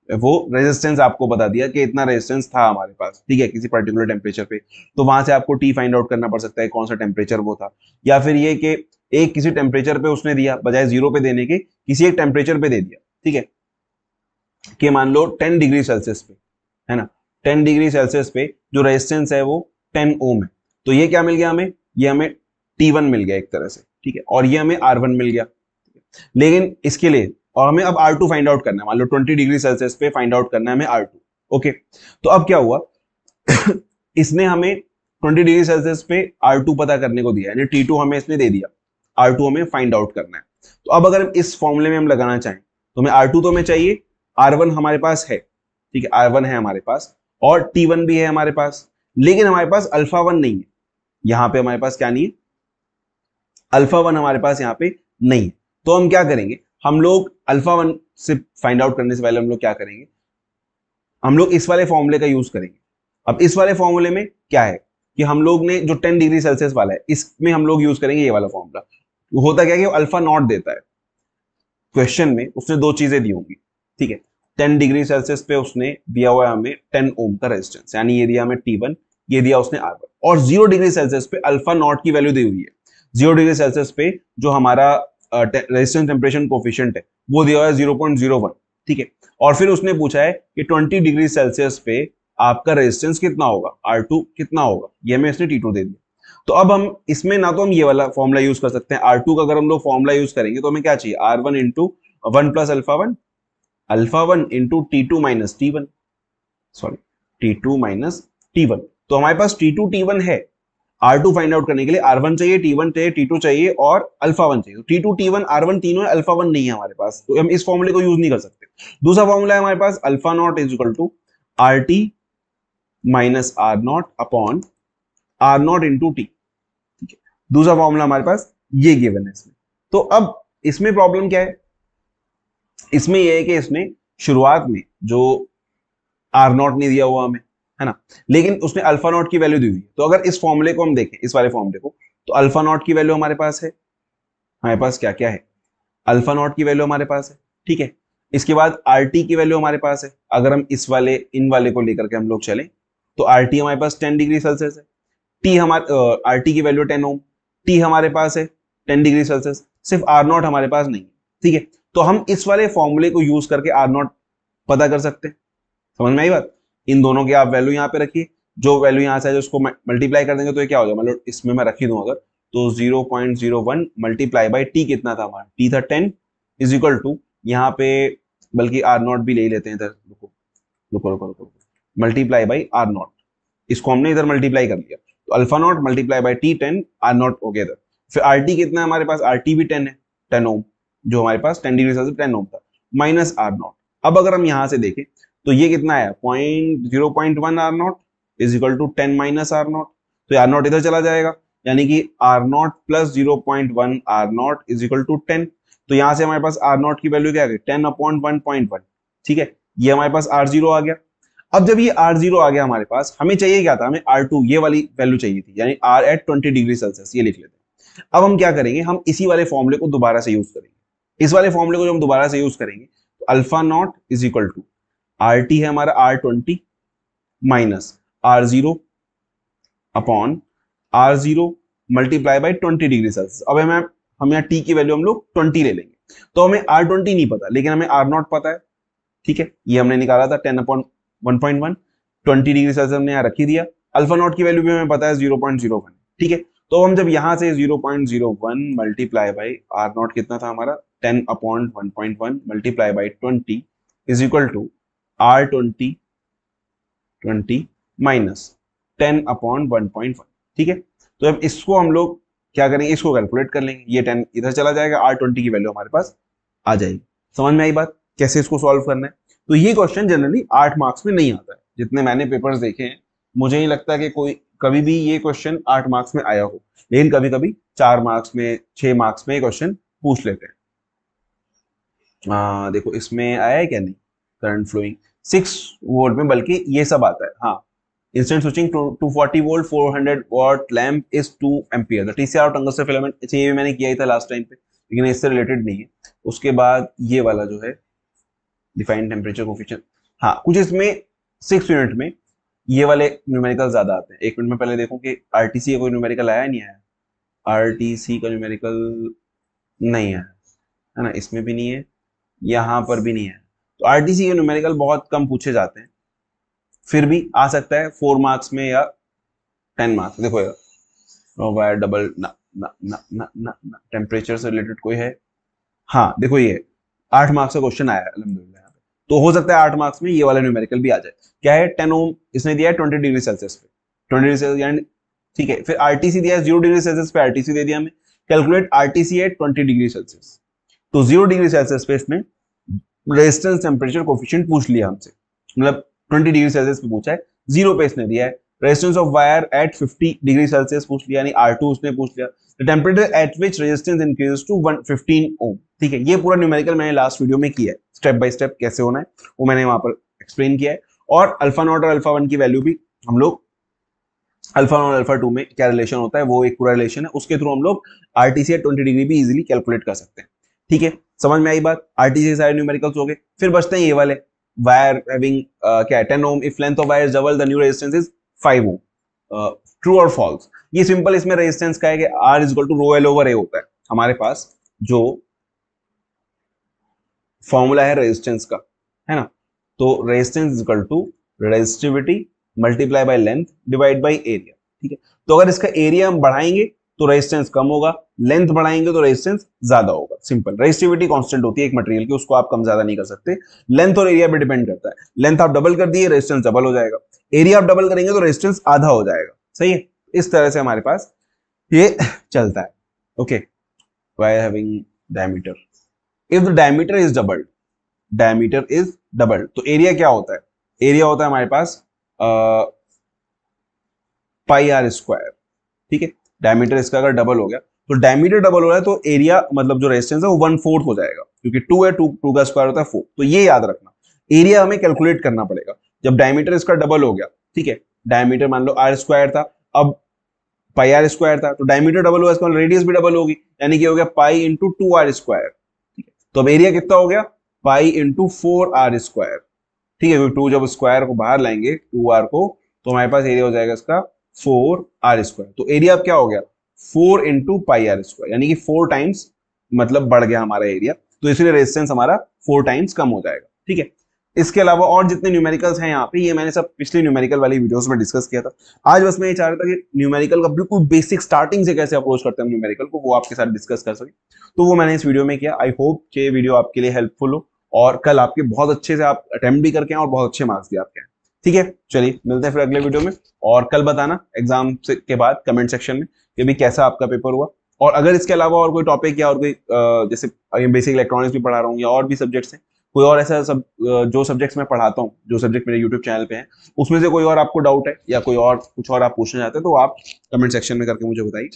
वो रेजिस्टेंस आपको बता दिया कि इतना रेजिस्टेंस था हमारे पास, ठीक है, किसी पर्टिकुलर टेम्परेचर पे, तो वहां से आपको T फाइंड आउट करना पड़ सकता है कौन सा टेम्परेचर वो था, या फिर ये कि एक किसी टेम्परेचर पे उसने दिया बजाय 0 पे देने के किसी एक टेम्परेचर पे दे दिया, ठीक है, कि मान लो 10 डिग्री सेल्सियस पे है ना, 10 डिग्री सेल्सियस पे जो रेजिस्टेंस है वो 10 ओम है, तो ये क्या मिल गया हमें, ये हमें T1 मिल गया एक तरह से, ठीक है, और ये हमें R1 मिल गया। लेकिन इसके लिए और हमें अब R2 फाइंड आउट करना है, मान लो 20 डिग्री सेल्सियस पे फाइंड आउट करना है हमें R2, ओके। तो अब क्या हुआ इसने हमें 20 डिग्री सेल्सियस पे R2 पता करने को दिया, यानी T2 हमें इसने दे दिया, R2 हमें फाइंड आउट करना है। तो अब अगर इस फॉर्मूले में हम लगाना चाहें तो हमें R2 तो हमें चाहिए, R1 हमारे पास है, ठीक है, R1 है हमारे पास और T1 भी है हमारे पास, लेकिन हमारे पास अल्फा 1 नहीं है, यहां पे हमारे पास क्या नहीं है, अल्फा 1 हमारे पास यहाँ पे नहीं है। तो हम क्या करेंगे, हम लोग अल्फा 1 से फाइंड आउट करने से पहले हम लोग क्या करेंगे, हम लोग इस वाले फॉर्मूले का यूज करेंगे। अब इस वाले फॉर्मूले में क्या है कि हम लोग ने जो 10 डिग्री सेल्सियस वाला है इसमें हम लोग यूज करेंगे ये वाला फॉर्मूला। होता क्या है कि अल्फा नॉट देता है, क्वेश्चन में उसने दो चीजें दी होंगी, ठीक है, 10 डिग्री सेल्सियस पे उसने दिया हुआ है हमें 10 ओम का रेजिस्टेंस, यानी ये दिया हमें T1, ये दिया उसने R1, और 0 डिग्री सेल्सियस पे अल्फा नॉट की वैल्यू दी हुई है, 0 डिग्री सेल्सियस पे जो हमारा रेजिस्टेंस टेम्परेचर कोफिशिएंट है वो दिया हुआ है 0.01, ठीक है, और फिर उसने पूछा है कि 20 डिग्री सेल्सियस पे आपका रेजिस्टेंस कितना होगा, R2 कितना होगा, ये हमें इसने T2 दे दिया। तो अब हम इसमें ना तो हम ये वाला फॉर्मूला यूज कर सकते हैं, R2 का अगर हम लोग फॉर्मूला यूज करेंगे तो हमें क्या चाहिए, R1 into 1 plus alpha 1 into T2 minus T1, sorry T2 minus T1। तो हमारे पास T2 T1 है, R2 फाइंड आउट करने के लिए R1 चाहिए, T1 चाहिए, T2 चाहिए और अल्फा 1 चाहिए। T2 T1 R1 तीनों है, अल्फा 1 नहीं है हमारे पास, तो हम इस फॉर्मूले को यूज नहीं कर सकते। दूसरा फॉर्मूला है हमारे पास alpha not is equal to R T minus R nought upon R nought into T. ठीक है, दूसरा फॉर्मूला हमारे पास ये गिवन है इसमें। तो अब इसमें प्रॉब्लम क्या है, इसमें यह है कि इसने शुरुआत में जो आर नॉट नहीं दिया हुआ हमें, है ना, लेकिन उसने अल्फा नॉट की वैल्यू दी हुई है। तो अगर इस फॉर्मूले को हम देखें, इस वाले फॉर्मूले को, तो अल्फा नॉट की वैल्यू हमारे पास है, हमारे पास क्या क्या है, अल्फा नॉट की वैल्यू हमारे पास है। ठीक है, इसके बाद आर टी की वैल्यू हमारे पास है। अगर हम इस वाले इन वाले को लेकर के हम लोग चलें तो आर टी हमारे पास 10 डिग्री सेल्सियस है, टी हमारे आर टी की वैल्यू 10 ओम, टी हमारे पास है 10 डिग्री सेल्सियस, सिर्फ आर नॉट हमारे पास नहीं है। ठीक है, तो हम इस वाले फॉर्मूले को यूज करके आर नॉट पता कर सकते हैं। समझ में आई बात? इन दोनों की आप वैल्यू यहाँ पे रखिए, जो वैल्यू यहाँ से है उसको मल्टीप्लाई कर देंगे तो ये क्या हो जाएगा, मतलब इसमें मैं रख ही दूं अगर, तो 0.01 मल्टीप्लाई बाई टी कितना था हमारा, टी था 10 इज इक्वल टू, यहाँ पे बल्कि आर नॉट भी ले ही लेते हैं इधर, रुको रुको रुको रुको, मल्टीप्लाई बाई आर नॉट, इसको हमने इधर मल्टीप्लाई कर लिया, तो alpha not multiply by T 10 R not हो गया इधर। फिर आर टी कितना है हमारे पास, आर टी भी 10 है, 10 ओम, जो हमारे पास 10 डिग्री सेल्सियस 10 ओम था, माइनस आर नॉट। अब अगर हम यहां से देखें तो ये कितना है, 0.1 R not is equal to 10 minus R not, तो आर नॉट इधर चला जाएगा, यानी कि R not plus 0.1 R not is equal to 10। तो यहां से हमारे पास आर नॉट की वैल्यू क्या आ गई, 10 अपॉन 1.1। ठीक है, ये हमारे पास आर जीरो आ गया। अब जब ये आर जीरो आ गया हमारे पास, हमें चाहिए क्या था, हमें आर टू ये वाली वैल्यू चाहिए थी, यानी आर एट 20 डिग्री सेल्सियस, ये लिख लेते हैं। अब हम क्या करेंगे, हम इसी वाले फॉर्मूले को दोबारा से यूज करेंगे। इस वाले फॉर्मूले को जब हम दोबारा से यूज करेंगे तो alpha not is equal to R T है हमारा R 20 minus R zero upon R zero multiply by 20 degree Celsius. अब हम यहाँ टी की वैल्यू हम लोग 20 ले लेंगे, तो हमें आर 20 नहीं पता, लेकिन हमें आर नॉट पता है। ठीक है, ये हमने निकाला था 10 अपॉन 1.1, 20 डिग्री सेल्सियस हमने यहाँ रख ही दिया। अल्फा नॉट की वैल्यू भी हमें पता है 0.01। ठीक है, तो हम जब यहां से 0.01 मल्टीप्लाई बाई आर नॉट कितना था हमारा, 10 upon 1.1 multiply by 20 is equal to R 20 minus 10 upon 1.1। ठीक है, तो अब इसको हम लोग क्या करेंगे, इसको कैलकुलेट कर लेंगे, ये 10 इधर चला जाएगा, आर 20 की वैल्यू हमारे पास आ जाएगी। समझ में आई बात, कैसे इसको सॉल्व करना है? तो ये क्वेश्चन जनरली 8 मार्क्स में नहीं आता है, जितने मैंने पेपर्स देखे हैं मुझे नहीं लगता कि कोई कभी भी ये क्वेश्चन 8 मार्क्स में आया हो, लेकिन कभी कभी 4 मार्क्स में 6 मार्क्स में ये क्वेश्चन पूछ लेते हैं। देखो इसमें आया है क्या, नहीं, करंट फ्लोइंग 6 वोल्ट में, बल्कि ये सब आता है। हाँ, instant switching 240 volt 400 what lamp is 2 ampere, the TCR of tungsten filament, अच्छा ये भी मैंने किया ही था लास्ट टाइम पे, लेकिन इससे रिलेटेड नहीं है। उसके बाद ये वाला जो है डिफाइंड टेम्परेचर कोफिशिएंट, हाँ कुछ इसमें 6 यूनिट में ये वाले न्यूमेरिकल ज्यादा आते हैं। 1 मिनट में पहले देखो कि आरटीसी का कोई न्यूमेरिकल आया नहीं आया, आरटीसी का न्यूमेरिकल नहीं आया है ना, इसमें भी नहीं है, यहां पर भी नहीं है। तो आरटीसी के न्यूमेरिकल बहुत कम पूछे जाते हैं, फिर भी आ सकता है 4 मार्क्स में या 10 मार्क्स। देखो यार वायर डबल ना ना ना ना ना, ना टेम्परेचर से रिलेटेड कोई है, हाँ देखो ये 8 मार्क्स का क्वेश्चन आया है अल्हम्दुलिल्लाह यहाँ पे, तो हो सकता है 8 मार्क्स में ये वाला न्यूमेरिकल भी आ जाए। क्या है, 10 ओम इसने दिया है 20 डिग्री सेल्सियस पे, 20 डिग्री सेल्सियस यानी, ठीक है, फिर आरटीसी दिया है 0 डिग्री सेल्सियस पे, आरटीसी दे दिया हमें, calculate RTC at 20 degree Celsius. तो 0 डिग्री सेल्सियस पे इसने रेजिस्टेंस टेम्परेचर कोफिशिएंट पूछ लिया हमसे, मतलब 20 डिग्री सेल्सियस पे पूछा है, 0 पे इसने दिया है। Resistance of wire at 50 degree Celsius पूछ लिया, यानी R2 उसने पूछ लिया। The temperature at which resistance increases to 15 ohm. ठीक है, ये पूरा न्यूमेरिकल मैंने लास्ट वीडियो में किया है, स्टेप बाय स्टेप कैसे होना है वो मैंने वहां पर एक्सप्लेन किया है। और अल्फा नॉट और अल्फा 1 की वैल्यू भी हम लोग, अल्फा और अल्फा 2 में क्या रिलेशन होता है वो एक पूरा रिलेशन है, उसके थ्रू हम लोग आरटीसी एट 20 डिग्री भी इजीली कैलकुलेट कर सकते हैं। ठीक है, समझ में आई बात, आरटीसी के सारे न्यूमेरिकल्स हो गए। फिर बचते हैं ये वाले, वायर हैविंग क्या है 10 ohm if length of wire is double the new resistance is 5 ohm, true और फॉल्स। ये सिंपल, इसमें रेजिस्टेंस का है कि R is equal to rho L over A होता है हमारे पास, जो फॉर्मूला है रेजिस्टेंस का, है ना, तो resistance is equal to resistivity multiply by length divide by area. ठीक है, तो अगर इसका एरिया हम बढ़ाएंगे तो रेजिस्टेंस कम होगा, लेंथ बढ़ाएंगे तो रेजिस्टेंस ज्यादा होगा। सिंपल, रेजिस्टिविटी कांस्टेंट होती है एक मटेरियल की, उसको आप कम ज्यादा नहीं कर सकते। लेंथ और एरिया पे डिपेंड करता है, लेंथ आप डबल कर दिए रेजिस्टेंस डबल हो जाएगा, एरिया आप डबल करेंगे तो रेजिस्टेंस आधा हो जाएगा। सही है, इस तरह से हमारे पास ये चलता है। Okay, wire having diameter, if the diameter is doubled, diameter is doubled, तो एरिया क्या होता है, एरिया होता है हमारे पास पाई आर स्क्वायर, ठीक है। डायमीटर इसका अगर डबल हो गया तो डायमीटर डबल हो रहा है तो एरिया मतलब जो रेजिस्टेंस है वो 1/4 हो जाएगा, क्योंकि 2 है, 2 का स्क्वायर होता है 4। तो ये याद रखना, एरिया हमें कैलकुलेट करना पड़ेगा जब डायमीटर इसका डबल हो गया, ठीक है। डायमीटर मान लो आर स्क्वायर था, अब पाई आर स्क्वायर था, तो डायमीटर डबल हुआ, इसका रेडियस भी डबल होगी, यानी कि हो गया पाई इंटू 2 आर स्क्वायर, ठीक है। तो अब एरिया कितना हो गया, पाई इंटू 4 आर स्क्वायर, ठीक है, क्योंकि 2 जब स्क्वायर को बाहर लाएंगे 2 आर को, तो हमारे पास एरिया हो जाएगा इसका 4 आर स्क्वायर। तो एरिया अब क्या हो गया, 4 इंटू पाई आर स्क्वायर, यानी कि 4 टाइम्स मतलब बढ़ गया हमारा एरिया, तो इसलिए रेजिस्टेंस हमारा 4 टाइम्स कम हो जाएगा, ठीक है। इसके अलावा और जितने न्यूमेरिकल्स हैं यहाँ पे, ये मैंने सब पिछली न्यूमेरिकल वाली वीडियोस में डिस्कस किया था। आज बस मैं ये चाह रहा था कि न्यूमेरिकल का बिल्कुल बेसिक स्टार्टिंग से कैसे अप्रोच करते हैं न्यूमेरिकल को, वो आपके साथ डिस्कस कर सके, तो वो मैंने इस वीडियो में किया। आई होप कि ये वीडियो आपके लिए हेल्पफुल हो और कल आपके बहुत अच्छे से आप अटेम्प्ट भी करके आए और बहुत अच्छे मार्क्स भी आपके आए, ठीक है। चलिए मिलते हैं फिर अगले वीडियो में, और कल बताना एग्जाम के बाद कमेंट सेक्शन में कि भी कैसा आपका पेपर हुआ। और अगर इसके अलावा और कोई टॉपिक या और कोई जैसे बेसिक इलेक्ट्रॉनिक्स भी पढ़ा रहा हूँ या और भी सब्जेक्ट्स हैं, कोई और ऐसा सब जो सब्जेक्ट्स मैं पढ़ाता हूँ, जो सब्जेक्ट मेरे यूट्यूब चैनल पे हैं, उसमें से कोई और आपको डाउट है या कोई और कुछ और आप पूछना चाहते हैं, तो आप कमेंट सेक्शन में करके मुझे बताइए,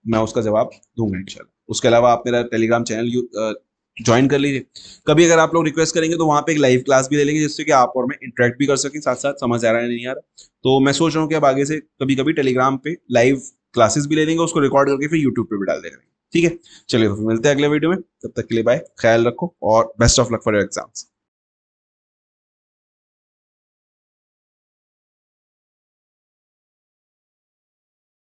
मैं उसका जवाब दूंगा इंशाल्लाह। उसके अलावा आप मेरा टेलीग्राम चैनल ज्वाइन कर लीजिए। कभी अगर आप लोग रिक्वेस्ट करेंगे तो वहाँ पे एक लाइव क्लास भी ले लेंगे, जिससे कि आप और मैं इंटरेक्ट भी कर सकें, साथ साथ समझ आ रहा है नहीं आ रहा, तो मैं सोच रहा हूँ कि अब आगे से कभी कभी टेलीग्राम पे लाइव क्लासेस भी ले लेंगे, उसको रिकॉर्ड करके फिर यूट्यूब पे भी डाल देंगे, ठीक है। चलिए तो फिर मिलते हैं अगले वीडियो में, तब तक के लिए बाय, ख्याल रखो और best of luck for your exams.